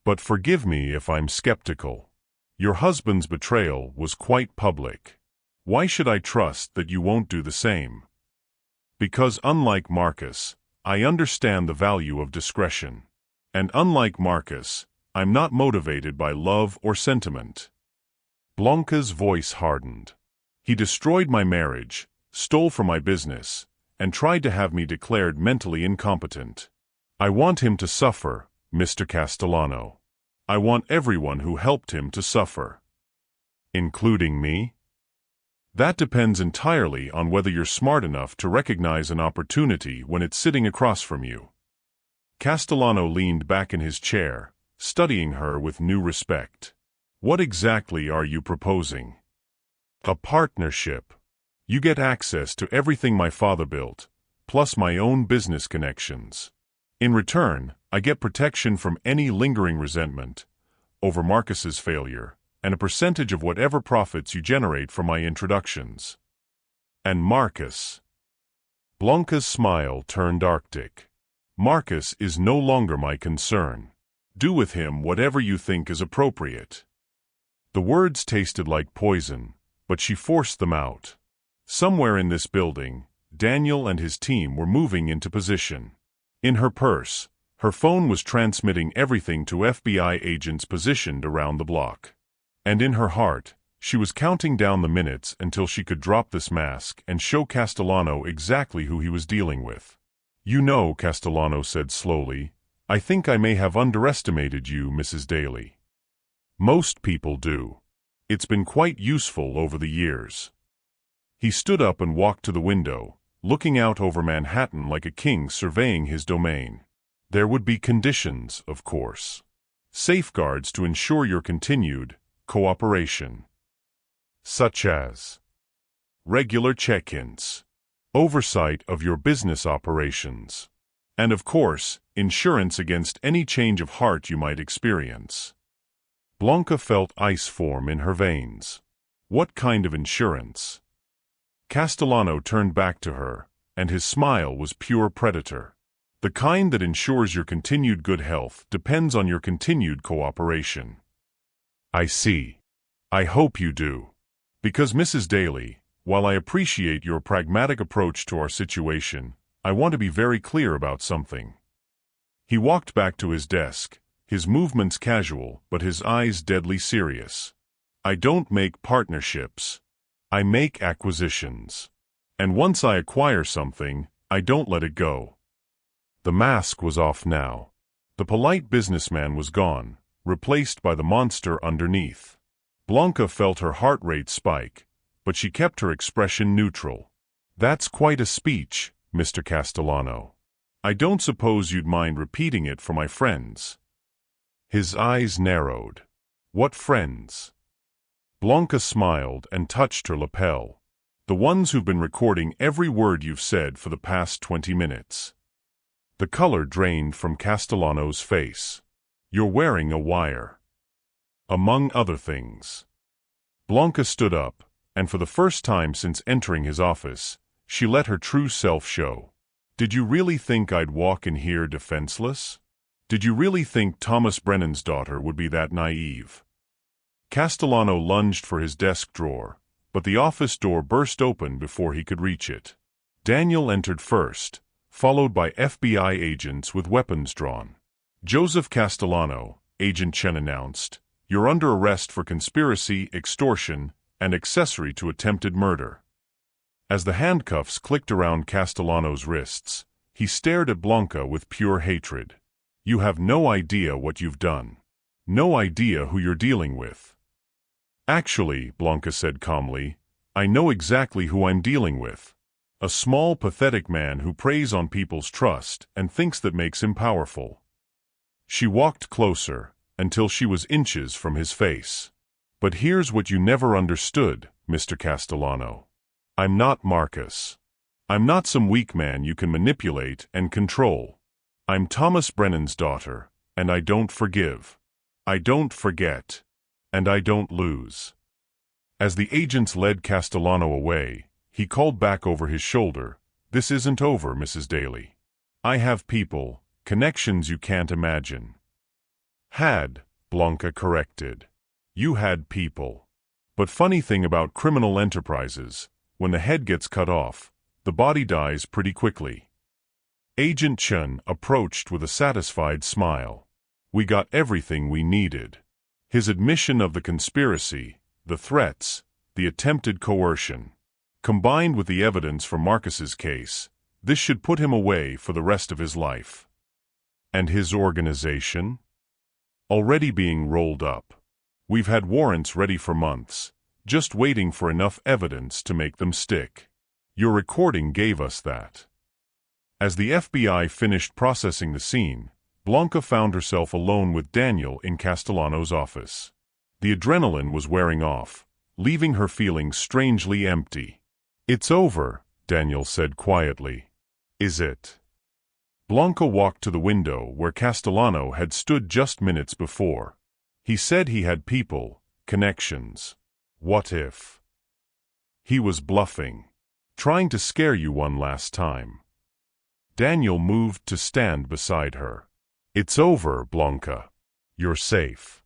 "But forgive me if I'm skeptical. Your husband's betrayal was quite public. Why should I trust that you won't do the same? Because unlike Marcus, I understand the value of discretion. And unlike Marcus, I'm not motivated by love or sentiment. Blanca's voice hardened. He destroyed my marriage, stole from my business, and tried to have me declared mentally incompetent. I want him to suffer, Mr. Castellano. I want everyone who helped him to suffer. Including me? That depends entirely on whether you're smart enough to recognize an opportunity when it's sitting across from you. Castellano leaned back in his chair, studying her with new respect. What exactly are you proposing? A partnership. You get access to everything my father built, plus my own business connections. In return, I get protection from any lingering resentment over Marcus's failure, and a percentage of whatever profits you generate from my introductions. And Marcus. Blanca's smile turned arctic. Marcus is no longer my concern. Do with him whatever you think is appropriate. The words tasted like poison, but she forced them out. Somewhere in this building, Daniel and his team were moving into position. In her purse, her phone was transmitting everything to FBI agents positioned around the block. And in her heart, she was counting down the minutes until she could drop this mask and show Castellano exactly who he was dealing with. You know, Castellano said slowly, I think I may have underestimated you, Mrs. Daly. Most people do. It's been quite useful over the years. He stood up and walked to the window, looking out over Manhattan like a king surveying his domain. There would be conditions, of course. Safeguards to ensure your continued cooperation. Such as regular check-ins, oversight of your business operations, and of course, insurance against any change of heart you might experience. Blanca felt ice form in her veins. What kind of insurance? Castellano turned back to her, and his smile was pure predator. The kind that ensures your continued good health depends on your continued cooperation. I see. I hope you do. Because Mrs. Daly, while I appreciate your pragmatic approach to our situation, I want to be very clear about something. He walked back to his desk, his movements casual but his eyes deadly serious. I don't make partnerships. I make acquisitions. And once I acquire something, I don't let it go. The mask was off now. The polite businessman was gone, replaced by the monster underneath. Blanca felt her heart rate spike, but she kept her expression neutral. That's quite a speech, Mr. Castellano. I don't suppose you'd mind repeating it for my friends. His eyes narrowed. What friends? Blanca smiled and touched her lapel. The ones who've been recording every word you've said for the past 20 minutes. The color drained from Castellano's face. You're wearing a wire. Among other things. Blanca stood up, and for the first time since entering his office, she let her true self show. Did you really think I'd walk in here defenseless? Did you really think Thomas Brennan's daughter would be that naive? Castellano lunged for his desk drawer, but the office door burst open before he could reach it. Daniel entered first, followed by FBI agents with weapons drawn. Joseph Castellano, Agent Chen announced, you're under arrest for conspiracy, extortion, and accessory to attempted murder. As the handcuffs clicked around Castellano's wrists, he stared at Blanca with pure hatred. You have no idea what you've done. No idea who you're dealing with. Actually, Blanca said calmly, I know exactly who I'm dealing with. A small, pathetic man who preys on people's trust and thinks that makes him powerful. She walked closer, until she was inches from his face. But here's what you never understood, Mr. Castellano. I'm not Marcus. I'm not some weak man you can manipulate and control. I'm Thomas Brennan's daughter, and I don't forgive. I don't forget. And I don't lose. As the agents led Castellano away, he called back over his shoulder, This isn't over, Mrs. Daly. I have people, connections you can't imagine. Had, Blanca corrected. You had people. But funny thing about criminal enterprises, when the head gets cut off, the body dies pretty quickly. Agent Chen approached with a satisfied smile. We got everything we needed. His admission of the conspiracy, the threats, the attempted coercion. Combined with the evidence from Marcus's case, this should put him away for the rest of his life. And his organization? Already being rolled up. We've had warrants ready for months, just waiting for enough evidence to make them stick. Your recording gave us that. As the FBI finished processing the scene, Blanca found herself alone with Daniel in Castellano's office. The adrenaline was wearing off, leaving her feeling strangely empty. "It's over," Daniel said quietly. "Is it?" Blanca walked to the window where Castellano had stood just minutes before. He said he had people, connections. What if he was bluffing, trying to scare you one last time? Daniel moved to stand beside her. "It's over, Blanca. You're safe."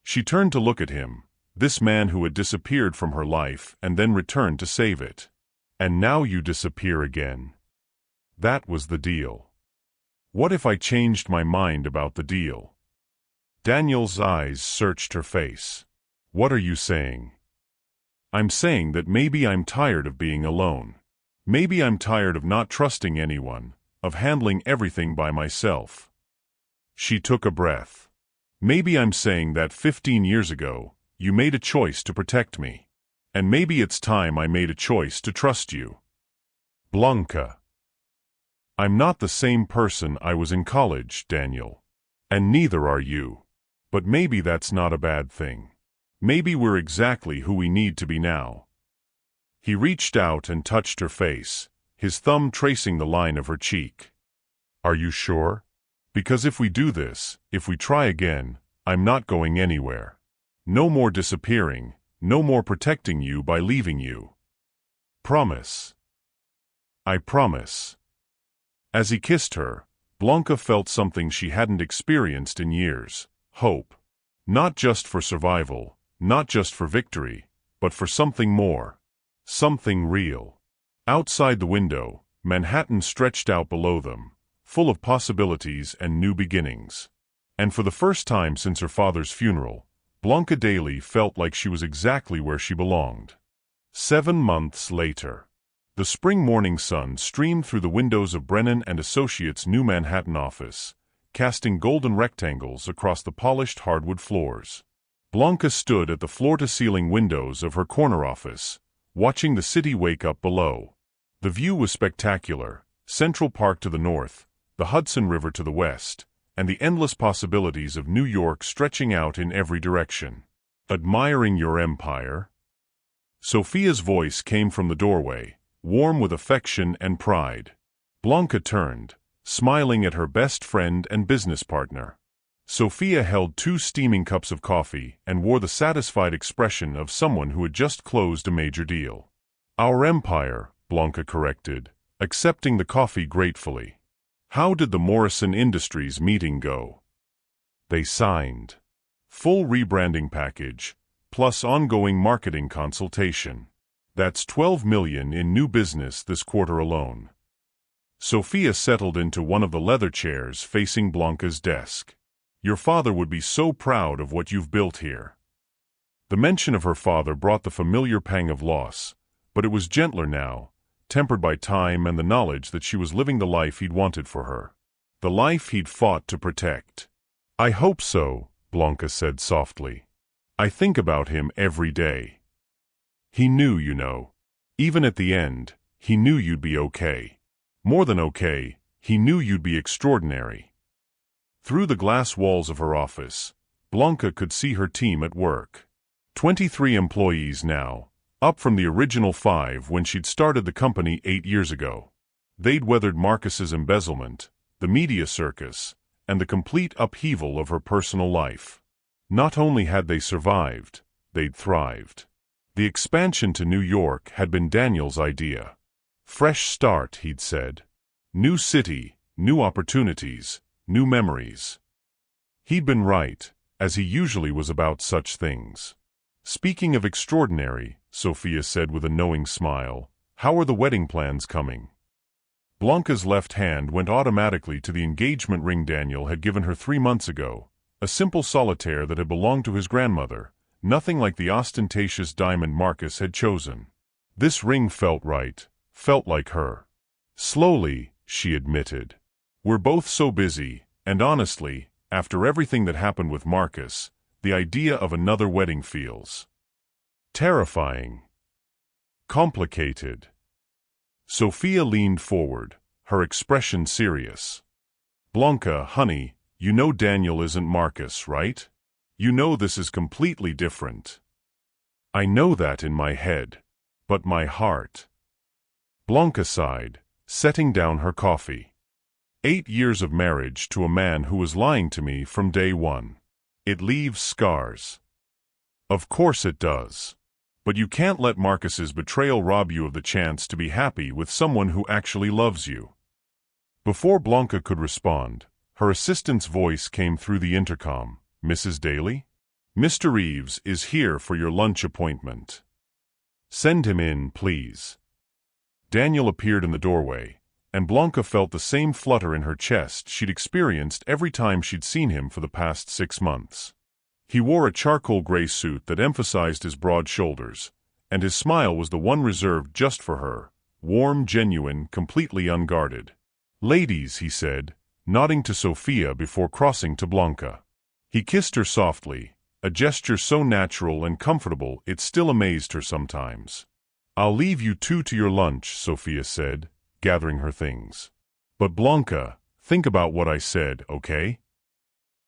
She turned to look at him, this man who had disappeared from her life and then returned to save it. "And now you disappear again. That was the deal. What if I changed my mind about the deal?" Daniel's eyes searched her face. "What are you saying?" "I'm saying that maybe I'm tired of being alone. Maybe I'm tired of not trusting anyone, of handling everything by myself." She took a breath. "Maybe I'm saying that 15 years ago, you made a choice to protect me. And maybe it's time I made a choice to trust you." "Blanca. I'm not the same person I was in college, Daniel. And neither are you. But maybe that's not a bad thing. Maybe we're exactly who we need to be now." He reached out and touched her face, his thumb tracing the line of her cheek. "Are you sure? Because if we do this, if we try again, I'm not going anywhere. No more disappearing, no more protecting you by leaving you. Promise." "I promise." As he kissed her, Blanca felt something she hadn't experienced in years: hope. Not just for survival, not just for victory, but for something more. Something real. Outside the window, Manhattan stretched out below them, full of possibilities and new beginnings. And for the first time since her father's funeral, Blanca Daly felt like she was exactly where she belonged. 7 months later. The spring morning sun streamed through the windows of Brennan and Associates' new Manhattan office, casting golden rectangles across the polished hardwood floors. Blanca stood at the floor-to-ceiling windows of her corner office, watching the city wake up below. The view was spectacular: Central Park to the north, the Hudson River to the west, and the endless possibilities of New York stretching out in every direction. "Admiring your empire?" Sophia's voice came from the doorway, warm with affection and pride. Blanca turned, smiling at her best friend and business partner. Sophia held 2 steaming cups of coffee and wore the satisfied expression of someone who had just closed a major deal. "Our empire," Blanca corrected, accepting the coffee gratefully. "How did the Morrison Industries meeting go?" "They signed. Full rebranding package, plus ongoing marketing consultation. That's $12 million in new business this quarter alone." Sophia settled into one of the leather chairs facing Blanca's desk. "Your father would be so proud of what you've built here." The mention of her father brought the familiar pang of loss, but it was gentler now, tempered by time and the knowledge that she was living the life he'd wanted for her. The life he'd fought to protect. "I hope so," Blanca said softly. "I think about him every day. He knew, you know. Even at the end, he knew you'd be okay. More than okay, he knew you'd be extraordinary." Through the glass walls of her office, Blanca could see her team at work. 23 employees now, up from the original 5 when she'd started the company 8 years ago. They'd weathered Marcus's embezzlement, the media circus, and the complete upheaval of her personal life. Not only had they survived, they'd thrived. The expansion to New York had been Daniel's idea. Fresh start, he'd said. New city, new opportunities, new memories. He'd been right, as he usually was about such things. "Speaking of extraordinary," Sophia said with a knowing smile, "how are the wedding plans coming?" Blanca's left hand went automatically to the engagement ring Daniel had given her 3 months ago, a simple solitaire that had belonged to his grandmother, nothing like the ostentatious diamond Marcus had chosen. This ring felt right, felt like her. "Slowly," she admitted. "We're both so busy, and honestly, after everything that happened with Marcus, the idea of another wedding feels terrifying. Complicated." Sophia leaned forward, her expression serious. "Blanca, honey, you know Daniel isn't Marcus, right? You know this is completely different." "I know that in my head. But my heart—" Blanca sighed, setting down her coffee. 8 years of marriage to a man who was lying to me from day one. It leaves scars. Of course it does. But you can't let Marcus's betrayal rob you of the chance to be happy with someone who actually loves you. Before Blanca could respond, her assistant's voice came through the intercom. "Mrs. Daly? Mr. Reeves is here for your lunch appointment. Send him in, please." Daniel appeared in the doorway, and Blanca felt the same flutter in her chest she'd experienced every time she'd seen him for the past 6 months. He wore a charcoal gray suit that emphasized his broad shoulders, and his smile was the one reserved just for her, warm, genuine, completely unguarded. "Ladies," he said, nodding to Sophia before crossing to Blanca. He kissed her softly, a gesture so natural and comfortable it still amazed her sometimes. "I'll leave you two to your lunch," Sophia said, gathering her things. "But Blanca, think about what I said, okay?"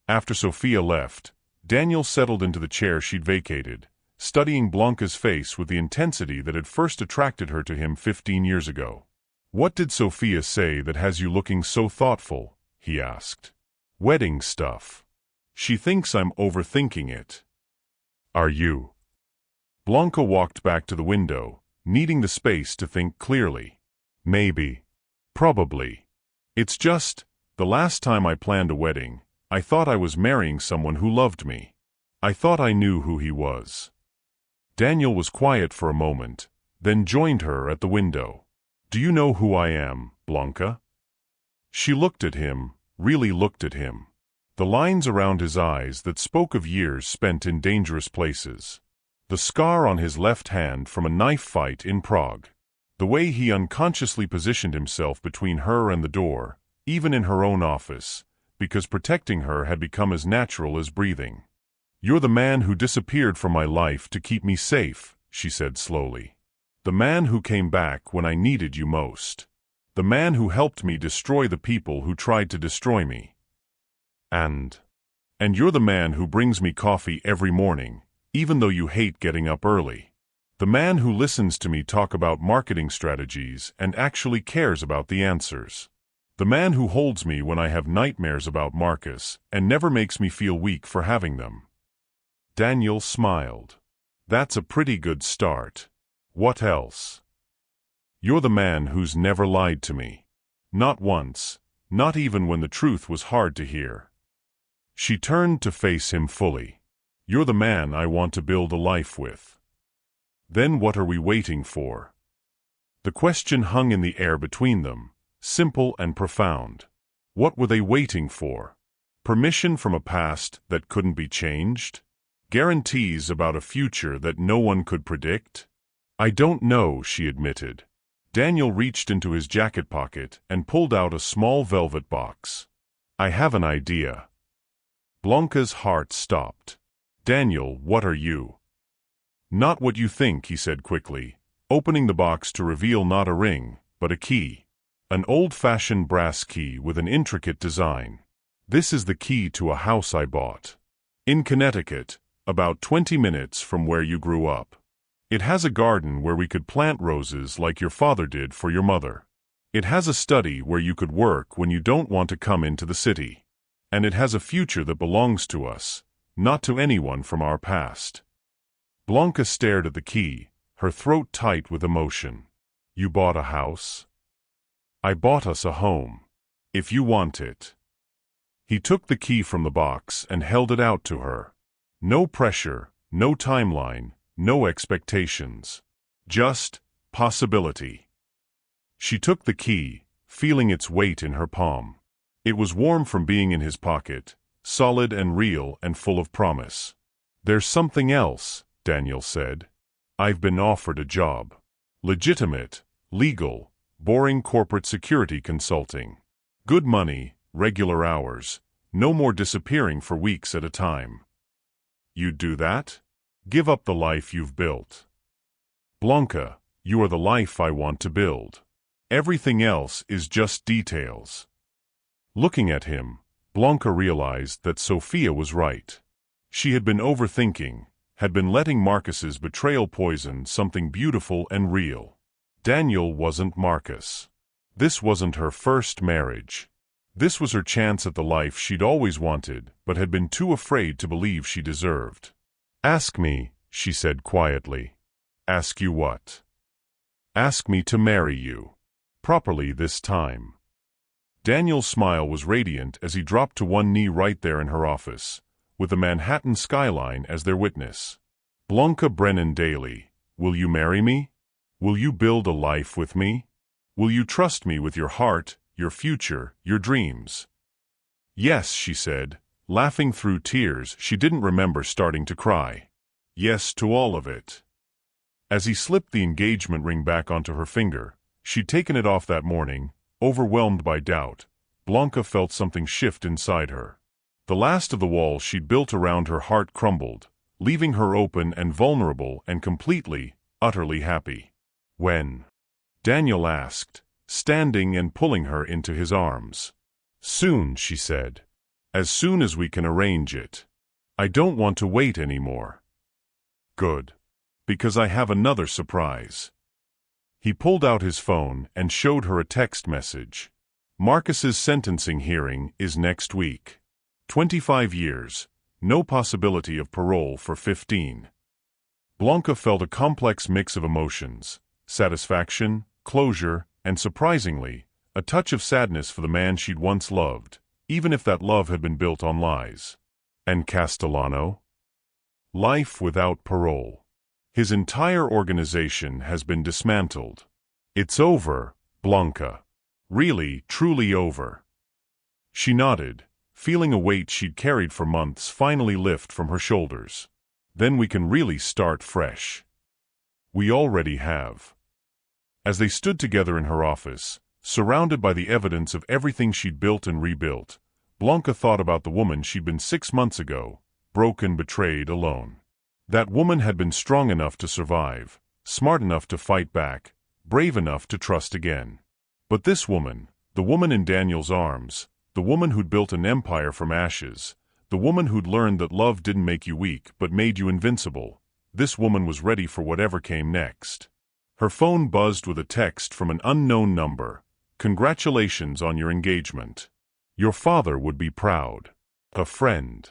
After Sophia left, Daniel settled into the chair she'd vacated, studying Blanca's face with the intensity that had first attracted her to him 15 years ago. "What did Sophia say that has you looking so thoughtful?" he asked. "Wedding stuff. She thinks I'm overthinking it." "Are you?" Blanca walked back to the window, needing the space to think clearly. "Maybe. Probably. It's just, the last time I planned a wedding, I thought I was marrying someone who loved me. I thought I knew who he was." Daniel was quiet for a moment, then joined her at the window. "Do you know who I am, Blanca?" She looked at him, really looked at him. The lines around his eyes that spoke of years spent in dangerous places. The scar on his left hand from a knife fight in Prague. The way he unconsciously positioned himself between her and the door, even in her own office, because protecting her had become as natural as breathing. "You're the man who disappeared from my life to keep me safe," she said slowly. "The man who came back when I needed you most. The man who helped me destroy the people who tried to destroy me. And you're the man who brings me coffee every morning, even though you hate getting up early. The man who listens to me talk about marketing strategies and actually cares about the answers. The man who holds me when I have nightmares about Marcus and never makes me feel weak for having them." Daniel smiled. "That's a pretty good start. What else?" "You're the man who's never lied to me. Not once, not even when the truth was hard to hear." She turned to face him fully. "You're the man I want to build a life with." "Then what are we waiting for?" The question hung in the air between them, simple and profound. What were they waiting for? Permission from a past that couldn't be changed? Guarantees about a future that no one could predict? "I don't know," she admitted. Daniel reached into his jacket pocket and pulled out a small velvet box. "I have an idea." Blanca's heart stopped. "Daniel, what are you?" "Not what you think," he said quickly, opening the box to reveal not a ring, but a key. An old-fashioned brass key with an intricate design. "This is the key to a house I bought. In Connecticut, about 20 minutes from where you grew up. It has a garden where we could plant roses like your father did for your mother. It has a study where you could work when you don't want to come into the city. And it has a future that belongs to us, not to anyone from our past." Blanca stared at the key, her throat tight with emotion. "You bought a house?" "I bought us a home. If you want it." He took the key from the box and held it out to her. No pressure, no timeline, no expectations. Just possibility. She took the key, feeling its weight in her palm. It was warm from being in his pocket, solid and real and full of promise. "There's something else," Daniel said. "I've been offered a job. Legitimate, legal, boring corporate security consulting. Good money, regular hours, no more disappearing for weeks at a time." "You'd do that? Give up the life you've built?" "Blanca, you are the life I want to build. Everything else is just details." Looking at him, Blanca realized that Sophia was right. She had been overthinking, had been letting Marcus's betrayal poison something beautiful and real. Daniel wasn't Marcus. This wasn't her first marriage. This was her chance at the life she'd always wanted, but had been too afraid to believe she deserved. "Ask me," she said quietly. "Ask you what?" "Ask me to marry you. Properly this time." Daniel's smile was radiant as he dropped to one knee right there in her office, with the Manhattan skyline as their witness. "Blanca Brennan Daly, will you marry me? Will you build a life with me? Will you trust me with your heart, your future, your dreams?" "Yes," she said, laughing through tears she didn't remember starting to cry. "Yes to all of it." As he slipped the engagement ring back onto her finger, she'd taken it off that morning, overwhelmed by doubt. Blanca felt something shift inside her. The last of the walls she'd built around her heart crumbled, leaving her open and vulnerable and completely, utterly happy. "When?" Daniel asked, standing and pulling her into his arms. "Soon," she said. "As soon as we can arrange it. I don't want to wait anymore." "Good. Because I have another surprise." He pulled out his phone and showed her a text message. "Marcus's sentencing hearing is next week. 25 years, no possibility of parole for 15. Blanca felt a complex mix of emotions: satisfaction, closure, and surprisingly, a touch of sadness for the man she'd once loved, even if that love had been built on lies. And Castellano? Life without parole. His entire organization has been dismantled. It's over, Blanca. Really, truly over. She nodded, feeling a weight she'd carried for months finally lift from her shoulders. Then we can really start fresh. We already have. As they stood together in her office, surrounded by the evidence of everything she'd built and rebuilt, Blanca thought about the woman she'd been 6 months ago, broken, betrayed, alone. That woman had been strong enough to survive, smart enough to fight back, brave enough to trust again. But this woman, the woman in Daniel's arms, the woman who'd built an empire from ashes, the woman who'd learned that love didn't make you weak but made you invincible, this woman was ready for whatever came next. Her phone buzzed with a text from an unknown number. "Congratulations on your engagement. Your father would be proud. A friend."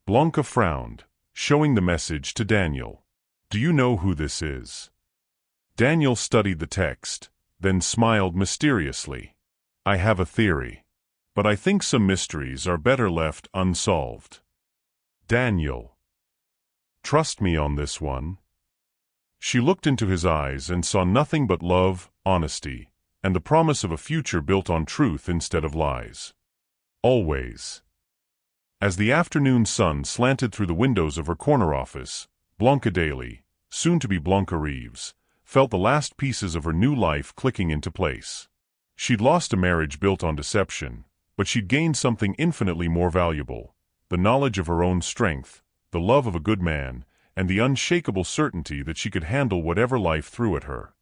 Blanca frowned, showing the message to Daniel. "Do you know who this is?" Daniel studied the text, then smiled mysteriously. "I have a theory. But I think some mysteries are better left unsolved." "Daniel. Trust me on this one." She looked into his eyes and saw nothing but love, honesty, and the promise of a future built on truth instead of lies. Always. As the afternoon sun slanted through the windows of her corner office, Blanca Daly, soon to be Blanca Reeves, felt the last pieces of her new life clicking into place. She'd lost a marriage built on deception, but she'd gained something infinitely more valuable: the knowledge of her own strength, the love of a good man, and the unshakable certainty that she could handle whatever life threw at her.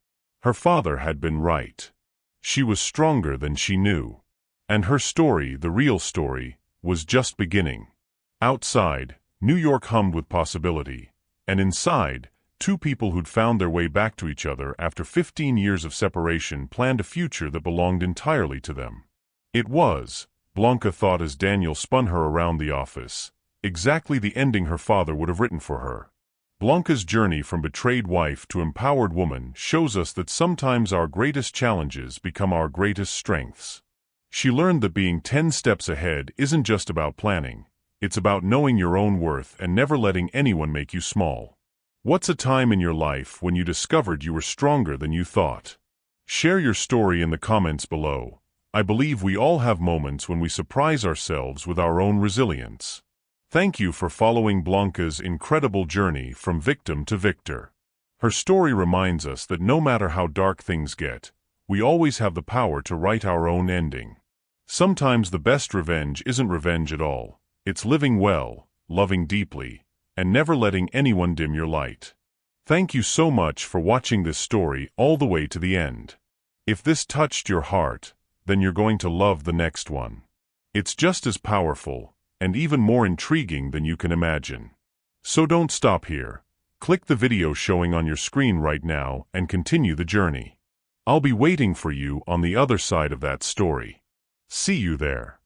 Her father had been right. She was stronger than she knew. And her story, the real story, was just beginning. Outside, New York hummed with possibility, and inside, two people who'd found their way back to each other after 15 years of separation planned a future that belonged entirely to them. It was, Blanca thought as Daniel spun her around the office, exactly the ending her father would have written for her. Blanca's journey from betrayed wife to empowered woman shows us that sometimes our greatest challenges become our greatest strengths. She learned that being 10 steps ahead isn't just about planning. It's about knowing your own worth and never letting anyone make you small. What's a time in your life when you discovered you were stronger than you thought? Share your story in the comments below. I believe we all have moments when we surprise ourselves with our own resilience. Thank you for following Blanca's incredible journey from victim to victor. Her story reminds us that no matter how dark things get, we always have the power to write our own ending. Sometimes the best revenge isn't revenge at all. It's living well, loving deeply, and never letting anyone dim your light. Thank you so much for watching this story all the way to the end. If this touched your heart, then you're going to love the next one. It's just as powerful, and even more intriguing than you can imagine. So don't stop here. Click the video showing on your screen right now and continue the journey. I'll be waiting for you on the other side of that story. See you there.